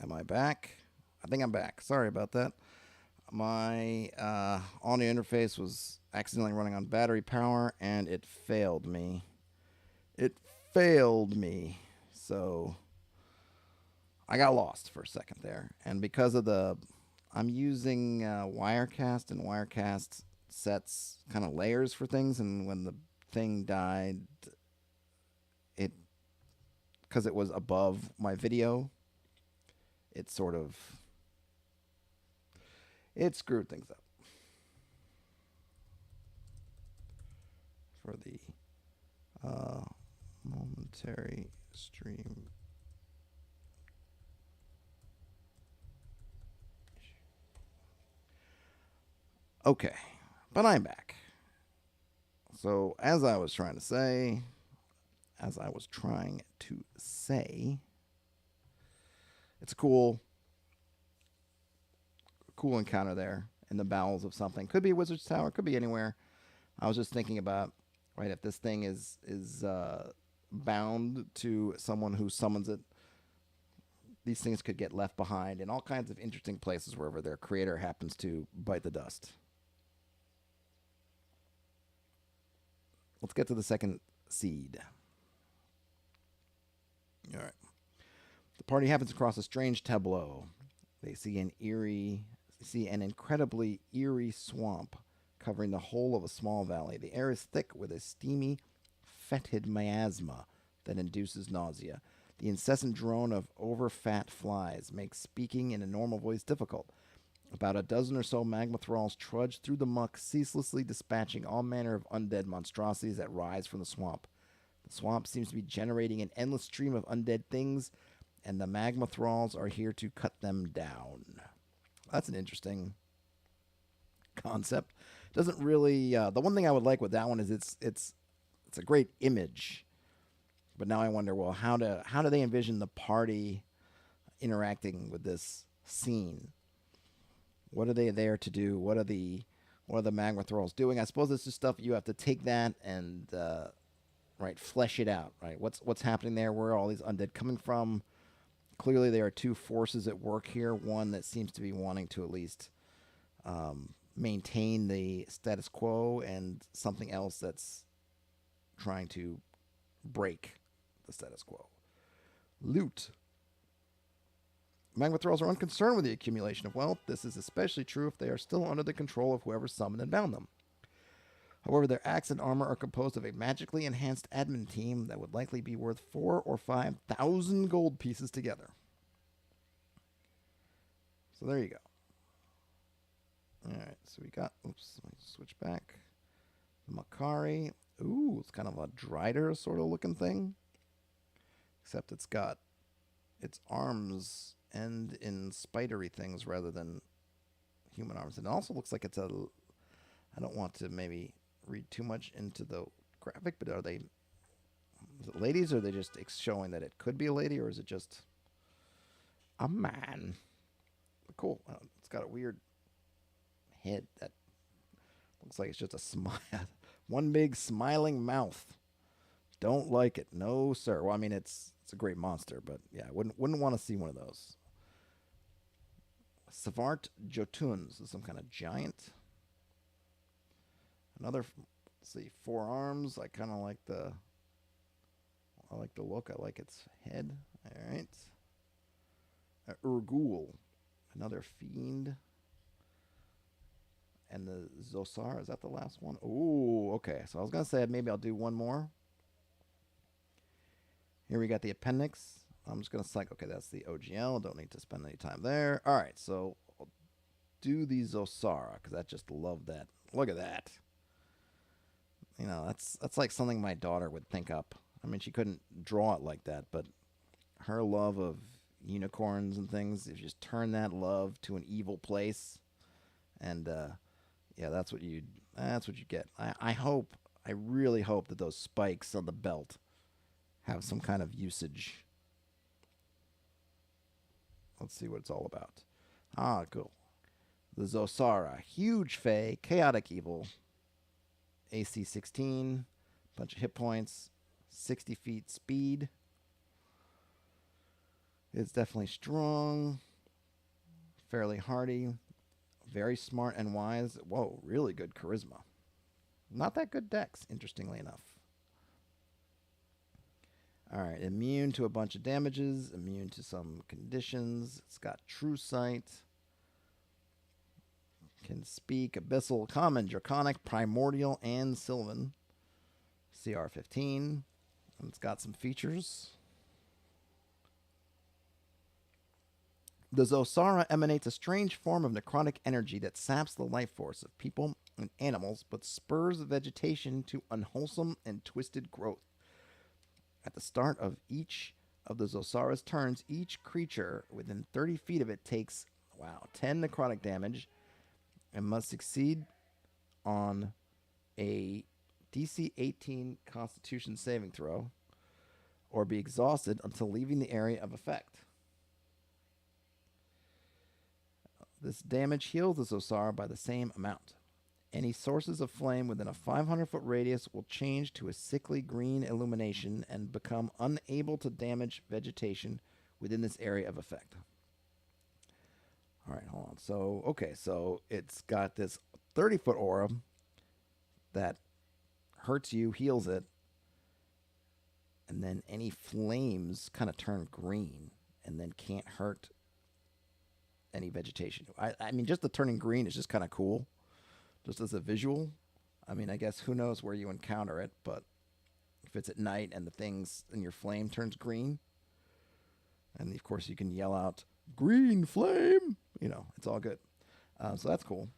Am I back? I think I'm back. Sorry about that. My audio interface was accidentally running on battery power, and it failed me. It failed me. So I got lost for a second there. And because of I'm using Wirecast, and Wirecast sets kind of layers for things, and when the thing died, it because it was above my video, it sort of it screwed things up for the momentary stream. Okay, but I'm back. So as I was trying to say, it's a cool encounter there in the bowels of something. Could be a wizard's tower, could be anywhere. I was just thinking about, right, if this thing is bound to someone who summons it, these things could get left behind in all kinds of interesting places wherever their creator happens to bite the dust. Let's get to the second seed. All right. The party happens across a strange tableau. They see an incredibly eerie swamp covering the whole of a small valley. The air is thick with a steamy, fetid miasma that induces nausea. The incessant drone of overfat flies makes speaking in a normal voice difficult. About a dozen or so magma thralls trudge through the muck, ceaselessly dispatching all manner of undead monstrosities that rise from the swamp. The swamp seems to be generating an endless stream of undead things, and the magma thralls are here to cut them down. That's an interesting concept. Doesn't really. The one thing I would like with that one is it's a great image, but now I wonder, well, how do they envision the party interacting with this scene? What are they there to do? What are the magma thralls doing? I suppose it's just stuff you have to take that and right, flesh it out. Right, what's happening there? Where are all these undead coming from? Clearly, there are two forces at work here. One that seems to be wanting to at least maintain the status quo, and something else that's trying to break the status quo. Loot. Magma thralls are unconcerned with the accumulation of wealth. This is especially true if they are still under the control of whoever summoned and bound them. However, their axe and armor are composed of a magically enhanced admin team that would likely be worth 4,000 or 5,000 gold pieces together. So there you go. Alright, so we got, oops, let me switch back. The Makari. Ooh, it's kind of a Drider sort of looking thing. Except it's got its arms end in spidery things rather than human arms. And it also looks like it's a, I don't want to maybe read too much into the graphic, but is it ladies, or are they just showing that it could be a lady, or is it just a man? But cool. It's got a weird head that looks like it's just a smile. One big smiling mouth. Don't like it. No, sir. Well, I mean, it's a great monster, but yeah, I wouldn't want to see one of those. SVART JOTUN. This is some kind of giant. Another, let's see, 4 arms. I kind of like the look. I like its head. All right. Urgul. Another fiend. And the Zosar, is that the last one? Ooh, okay. So I was going to say maybe I'll do one more. Here we got the appendix. I'm just going to select, okay, that's the OGL. Don't need to spend any time there. All right, so I'll do the Zosara, because I just love that. Look at that. You know, that's like something my daughter would think up. I mean, she couldn't draw it like that, but her love of unicorns and things, if you just turn that love to an evil place, and yeah, that's what you get. I really hope that those spikes on the belt have some kind of usage. Let's see what it's all about. Ah, cool. The Zosara, huge Fae, chaotic evil, AC 16, bunch of hit points, 60 feet speed. It's definitely strong, fairly hardy, very smart and wise. Whoa, really good charisma. Not that good dex, interestingly enough. All right, immune to a bunch of damages, immune to some conditions. It's got true sight. Can speak Abyssal, Common, Draconic, Primordial, and Sylvan. CR15. And it's got some features. The Zosara emanates a strange form of necrotic energy that saps the life force of people and animals, but spurs vegetation to unwholesome and twisted growth. At the start of each of the Zosara's turns, each creature within 30 feet of it takes, 10 necrotic damage and must succeed on a DC 18 Constitution saving throw or be exhausted until leaving the area of effect. This damage heals the Zosara by the same amount. Any sources of flame within a 500-foot radius will change to a sickly green illumination and become unable to damage vegetation within this area of effect. All right, hold on. So it's got this 30-foot aura that hurts you, heals it, and then any flames kind of turn green and then can't hurt any vegetation. I mean, just the turning green is just kind of cool, just as a visual. I mean, I guess who knows where you encounter it, but if it's at night and the things in your flame turns green, and of course you can yell out, "Green flame!" You know, it's all good. So that's cool.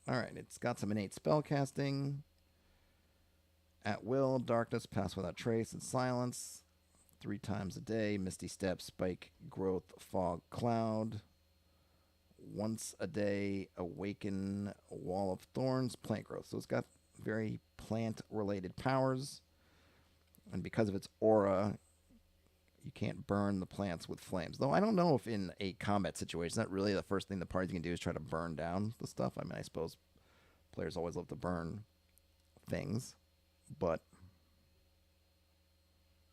All right, it's got some innate spell casting. At will, darkness, pass without trace, and silence. 3 times a day, misty step, spike, growth, fog, cloud. Once a day, awaken, wall of thorns, plant growth. So it's got very plant-related powers. And because of its aura, you can't burn the plants with flames. Though I don't know if in a combat situation, that's really the first thing the party can do is try to burn down the stuff. I mean, I suppose players always love to burn things, but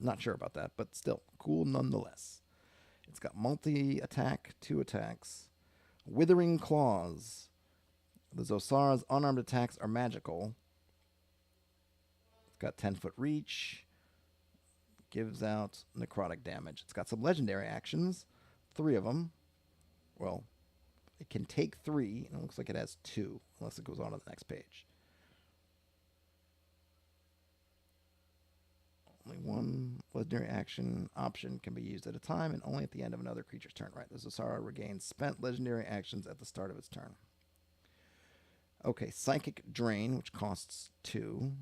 not sure about that. But still, cool nonetheless. It's got multi-attack, 2 attacks. Withering Claws. The Zosara's unarmed attacks are magical. It's got 10-foot reach. Gives out necrotic damage. It's got some legendary actions. 3 of them. Well, it can take 3, and it looks like it has 2, unless it goes on to the next page. Only 1 legendary action option can be used at a time, and only at the end of another creature's turn. Right, the Zosara regains spent legendary actions at the start of its turn. Okay, Psychic Drain, which costs 2.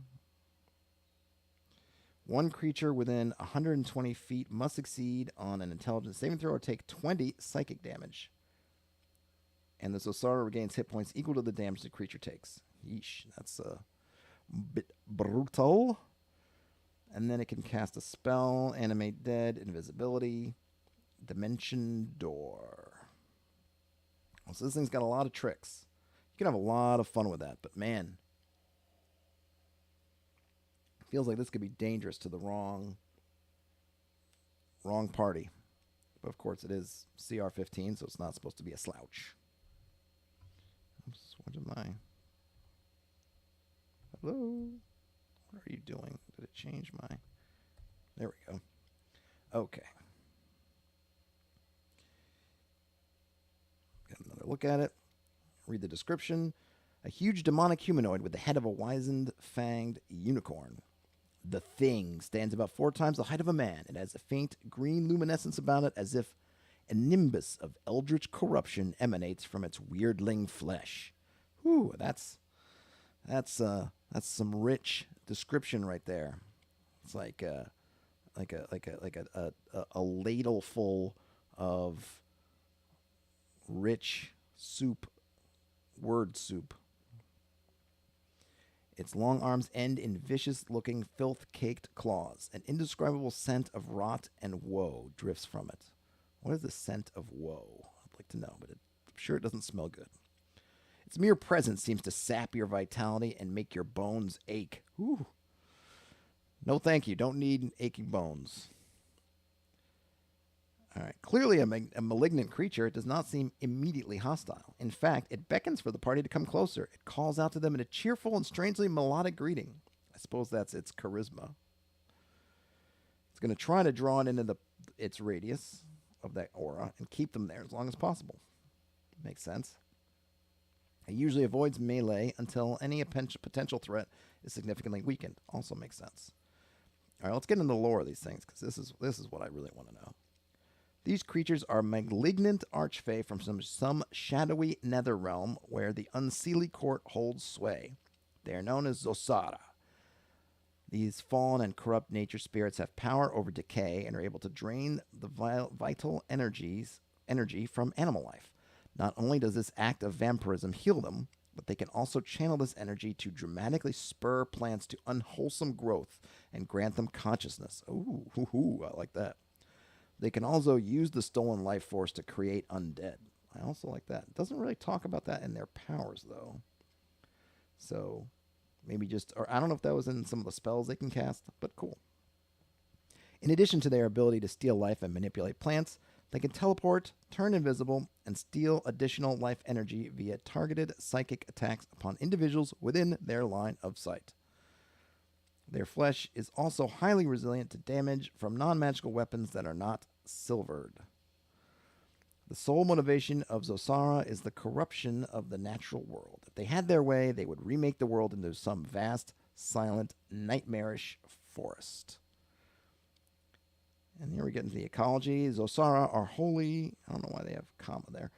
1 creature within 120 feet must succeed on an intelligence saving throw or take 20 psychic damage. And the Zosara regains hit points equal to the damage the creature takes. Yeesh, that's a bit brutal. And then it can cast a spell, Animate Dead, Invisibility, Dimension Door. So this thing's got a lot of tricks. You can have a lot of fun with that, but man, feels like this could be dangerous to the wrong party. But of course it is CR15, so it's not supposed to be a slouch. Oops, what am I? Hello? What are you doing? Did it change my... There we go. Okay. Got another look at it. Read the description. A huge demonic humanoid with the head of a wizened, fanged unicorn. The thing stands about 4 times the height of a man. It has a faint green luminescence about it, as if a nimbus of eldritch corruption emanates from its weirdling flesh. Whew, that's some rich description right there. It's like a ladle full of rich soup, word soup. Its long arms end in vicious-looking, filth-caked claws. An indescribable scent of rot and woe drifts from it. What is the scent of woe? I'd like to know, but I'm sure it doesn't smell good. Its mere presence seems to sap your vitality and make your bones ache. Whew. No thank you. Don't need aching bones. All right. Clearly a malignant creature, it does not seem immediately hostile. In fact, it beckons for the party to come closer. It calls out to them in a cheerful and strangely melodic greeting. I suppose that's its charisma. It's going to try to draw it into its radius of that aura and keep them there as long as possible. Makes sense. It usually avoids melee until any potential threat is significantly weakened. Also makes sense. All right, let's get into the lore of these things, because this is what I really want to know. These creatures are malignant archfey from some shadowy nether realm where the Unseelie Court holds sway. They are known as Zosara. These fallen and corrupt nature spirits have power over decay and are able to drain the vital energy from animal life. Not only does this act of vampirism heal them, but they can also channel this energy to dramatically spur plants to unwholesome growth and grant them consciousness. Ooh, I like that. They can also use the stolen life force to create undead. I also like that. It doesn't really talk about that in their powers, though. So maybe just, or I don't know if that was in some of the spells they can cast, but cool. In addition to their ability to steal life and manipulate plants, they can teleport, turn invisible, and steal additional life energy via targeted psychic attacks upon individuals within their line of sight. Their flesh is also highly resilient to damage from non-magical weapons that are not silvered. The sole motivation of Zosara is the corruption of the natural world. If they had their way, they would remake the world into some vast, silent, nightmarish forest. And here we get into the ecology. Zosara are holy. I don't know why they have comma there.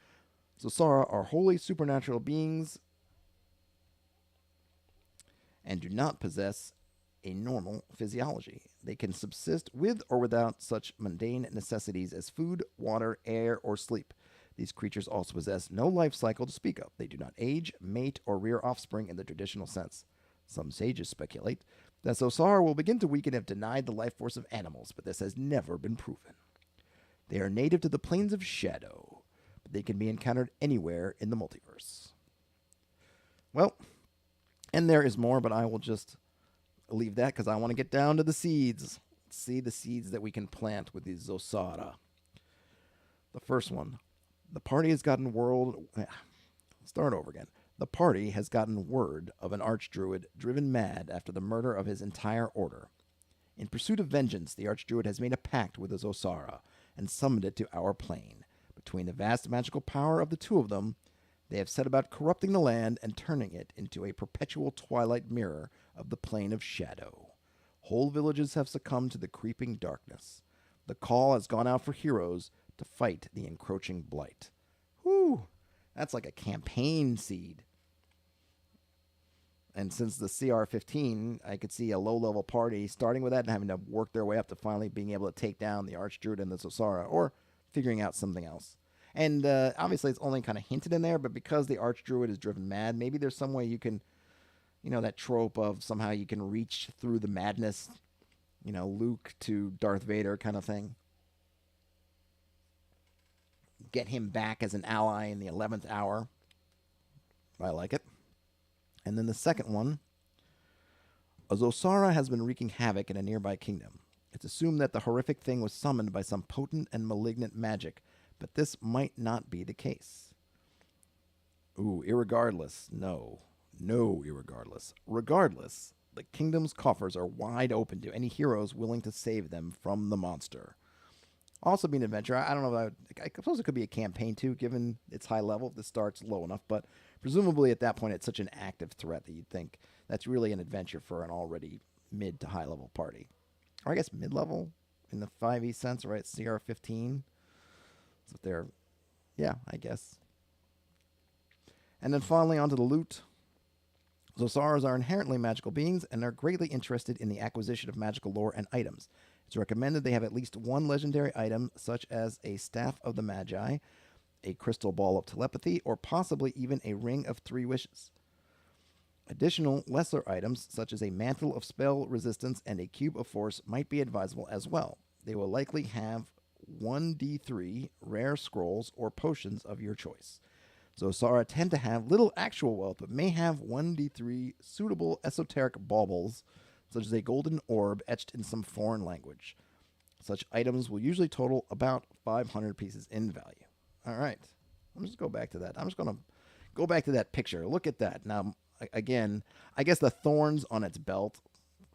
Zosara are holy supernatural beings and do not possess a normal physiology. They can subsist with or without such mundane necessities as food, water, air, or sleep. These creatures also possess no life cycle to speak of. They do not age, mate, or rear offspring in the traditional sense. Some sages speculate that Zosara will begin to weaken if denied the life force of animals, but this has never been proven. They are native to the planes of shadow, but they can be encountered anywhere in the multiverse. Well, and there is more, but I will just leave that because I want to get down to the seeds. Let's see the seeds that we can plant with these Zosara. The first one. The party has gotten Start over again. The party has gotten word of an archdruid driven mad after the murder of his entire order. In pursuit of vengeance, the archdruid has made a pact with the Zosara and summoned it to our plane. Between the vast magical power of the two of them, they have set about corrupting the land and turning it into a perpetual twilight mirror of the plane of shadow. Whole villages have succumbed to the creeping darkness. The call has gone out for heroes to fight the encroaching blight. Whew, that's like a campaign seed. And since the CR-15, I could see a low-level party starting with that and having to work their way up to finally being able to take down the Archdruid and the Zosara, or figuring out something else. And obviously it's only kind of hinted in there, but because the Archdruid is driven mad, maybe there's some way you can, that trope of somehow you can reach through the madness, Luke to Darth Vader kind of thing. Get him back as an ally in the 11th hour. I like it. And then the second one, a Zosara has been wreaking havoc in a nearby kingdom. It's assumed that the horrific thing was summoned by some potent and malignant magic, but this might not be the case. Ooh, irregardless. No, irregardless. Regardless, the kingdom's coffers are wide open to any heroes willing to save them from the monster. Also be an adventure. I don't know if I suppose it could be a campaign too, given its high level if this starts low enough, but presumably at that point it's such an active threat that you'd think that's really an adventure for an already mid to high level party. Or I guess mid-level in the 5e sense, right? CR-15. So they're, yeah, I guess. And then finally onto the loot. Zosaras are inherently magical beings and are greatly interested in the acquisition of magical lore and items. It's recommended they have at least one legendary item, such as a Staff of the Magi, a Crystal Ball of Telepathy, or possibly even a Ring of Three Wishes. Additional lesser items, such as a Mantle of Spell Resistance and a Cube of Force, might be advisable as well. They will likely have 1d3 rare scrolls or potions of your choice. Zosara tend to have little actual wealth, but may have 1d3 suitable esoteric baubles, such as a golden orb etched in some foreign language. Such items will usually total about 500 pieces in value. All right. Let me just go back to that. I'm just going to go back to that picture. Look at that. Now, again, I guess the thorns on its belt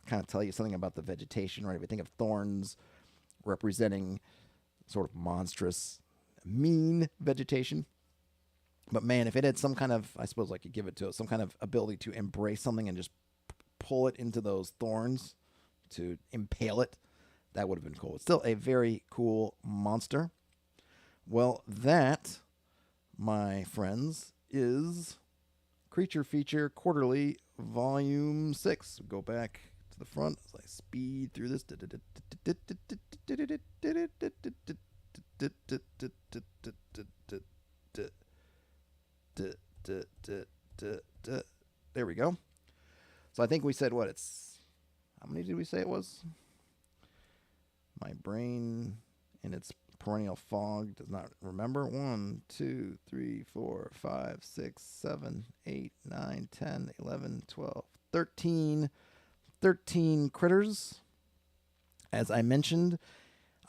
kind of tell you something about the vegetation, right? If you think of thorns representing sort of monstrous, mean vegetation. But man, if it had some kind of, I suppose I could give it to it, some kind of ability to embrace something and just pull it into those thorns to impale it, that would have been cool. It's still a very cool monster. Well, that, my friends, is Creature Feature Quarterly Volume 6. Go back to the front as I speed through this. There we go. So I think we said what it's. How many did we say it was? My brain in its perennial fog does not remember. 1, 2, 3, 4, 5, 6, 7, 8, 9, 10, 11, 12, 13. 13 critters. As I mentioned,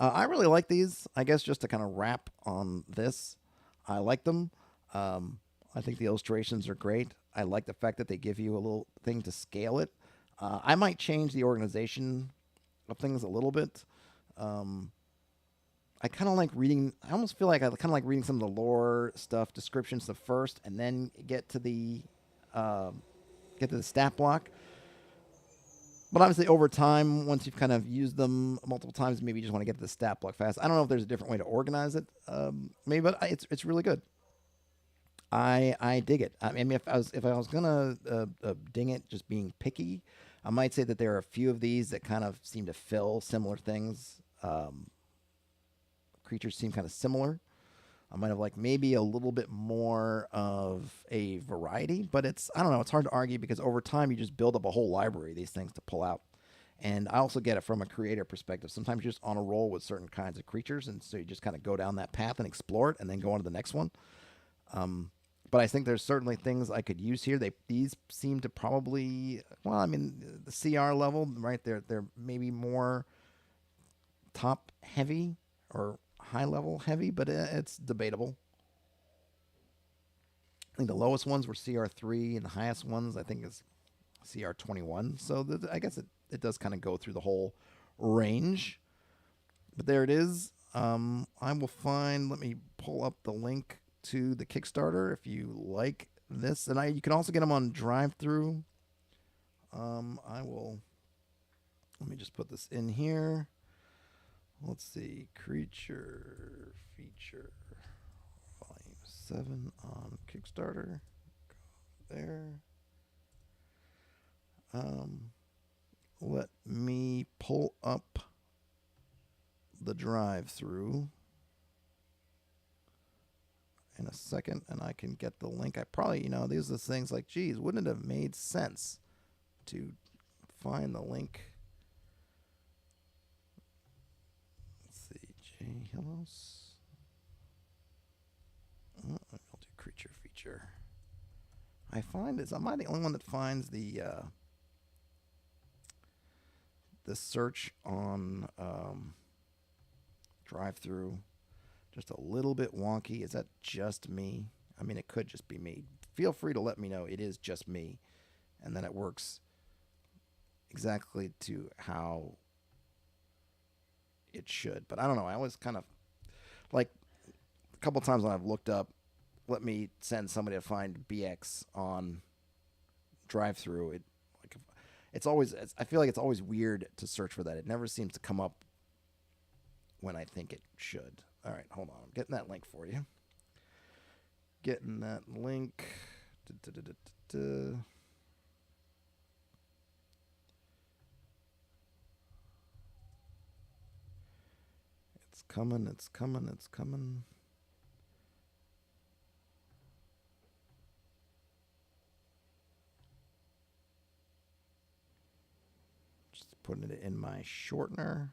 I really like these. I guess just to kind of wrap on this, I like them. I think the illustrations are great. I like the fact that they give you a little thing to scale it. I might change the organization of things a little bit. I kind of like reading. I almost feel like I kind of like reading some of the lore stuff, descriptions stuff first, and then get to the stat block. But obviously, over time, once you've kind of used them multiple times, maybe you just want to get to the stat block fast. I don't know if there's a different way to organize it, maybe, but it's really good. I dig it. I mean, if I was gonna ding it, just being picky, I might say that there are a few of these that kind of seem to fill similar things. Creatures seem kind of similar. I might have like maybe a little bit more of a variety, but I don't know. It's hard to argue because over time you just build up a whole library of these things to pull out. And I also get it from a creator perspective. Sometimes you're just on a roll with certain kinds of creatures, and so you just kind of go down that path and explore it, and then go on to the next one. But I think there's certainly things I could use here. These seem to probably, well, I mean, the CR level, right? They're maybe more top heavy or high level heavy, but it's debatable. I think the lowest ones were CR3, and the highest ones I think is CR21. So I guess it does kind of go through the whole range. But there it is. I will find. Let me pull up the link to the Kickstarter if you like this, and you can also get them on drive-through. I will. Let me just put this in here. Let's see, Creature Feature Volume 7 on Kickstarter. Go there. Let me pull up the drive-through in a second, and I can get the link. I probably, these are the things like, geez, wouldn't it have made sense to find the link? Hellos. I'll do Creature Feature. I find this. Am I the only one that finds the search on drive-through just a little bit wonky? Is that just me? I mean, it could just be me. Feel free to let me know it is just me, and then it works exactly to how it should. But I don't know. I always kind of like a couple times when I've looked up, let me send somebody to find BX on drive-through. It's always. I feel like it's always weird to search for that. It never seems to come up when I think it should. All right, hold on. I'm getting that link for you. Getting that link. It's coming. It's coming. It's coming. Just putting it in my shortener.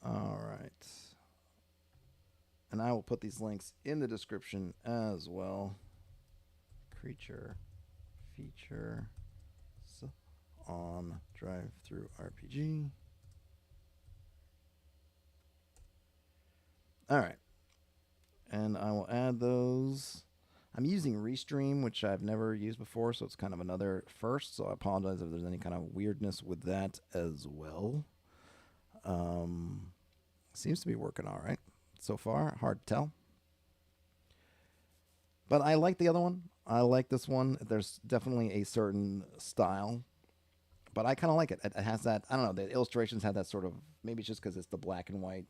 All right. And I will put these links in the description as well. Creature Feature on drive-through RPG. All right. And I will add those. I'm using Restream, which I've never used before, so it's kind of another first. So I apologize if there's any kind of weirdness with that as well. Seems to be working all right so far. Hard to tell. But I like the other one. I like this one. There's definitely a certain style, but I kind of like it. It has that. I don't know. The illustrations have that sort of. Maybe it's just because it's the black and white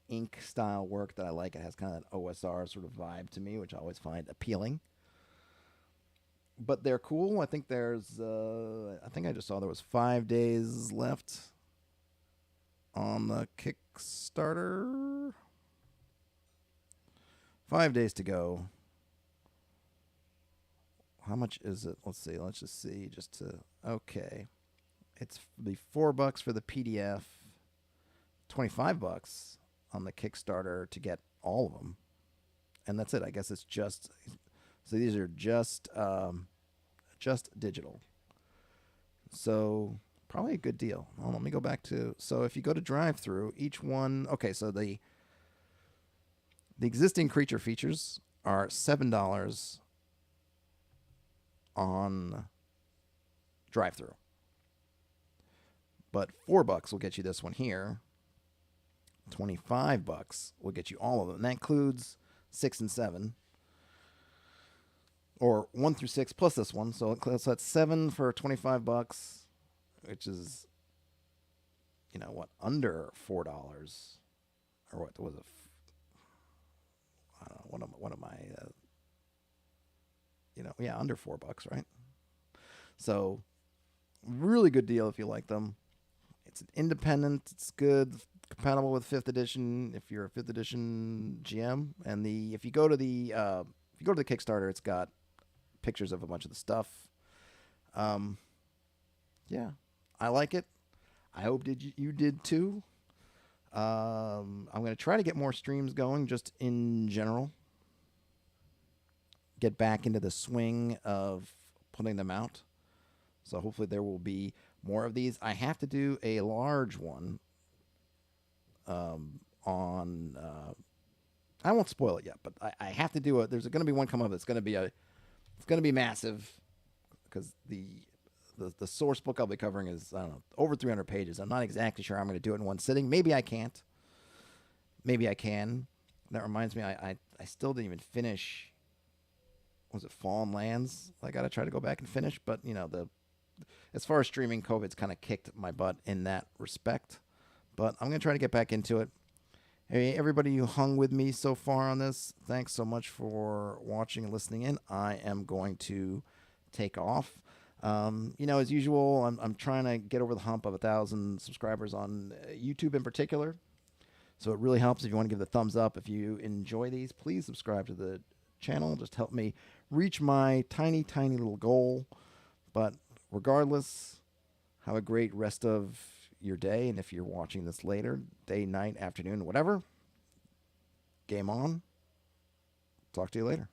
ink style work that I like. It has kind of an OSR sort of vibe to me, which I always find appealing. But they're cool. I think there's. I think I just saw there was 5 days left on the Kickstarter. 5 days to go. How much is it? Let's see. Let's just see. Just to okay, it's the $4 for the PDF, $25 on the Kickstarter to get all of them, and that's it. I guess it's just so these are just digital. So probably a good deal. Well, let me go back to so if you go to drive-through, each one. Okay, so the existing creature features are $7 on drive-through, but $4 will get you this one here. $25 will get you all of them. And that includes 6 and 7, or 1 through 6 plus this one. So that's 7 for $25, which is, what, under $4, or what was it? I don't know. What am I? Yeah, under $4, right? So really good deal if you like them. It's an independent. It's good, compatible with 5th edition if you're a 5th edition GM. And if you go to the Kickstarter, it's got pictures of a bunch of the stuff. Yeah, I like it. I hope you did too. I'm going to try to get more streams going just in general. Get back into the swing of putting them out. So hopefully there will be more of these. I have to do a large one on... I won't spoil it yet, but I have to do there's going to be one come up that's going to be it's going to be massive, because the source book I'll be covering is, I don't know, over 300 pages. I'm not exactly sure I'm going to do it in one sitting. Maybe I can't. Maybe I can. That reminds me, I still didn't even finish, was it Fallen Lands? I got to try to go back and finish, but, as far as streaming, COVID's kind of kicked my butt in that respect. But I'm going to try to get back into it. Hey, everybody who hung with me so far on this, thanks so much for watching and listening in. I am going to take off. As usual, I'm trying to get over the hump of 1,000 subscribers on YouTube in particular. So it really helps if you want to give the thumbs up. If you enjoy these, please subscribe to the channel. Just help me reach my tiny, tiny little goal. But regardless, have a great rest of your day. And if you're watching this later, day, night, afternoon, whatever, game on. Talk to you later.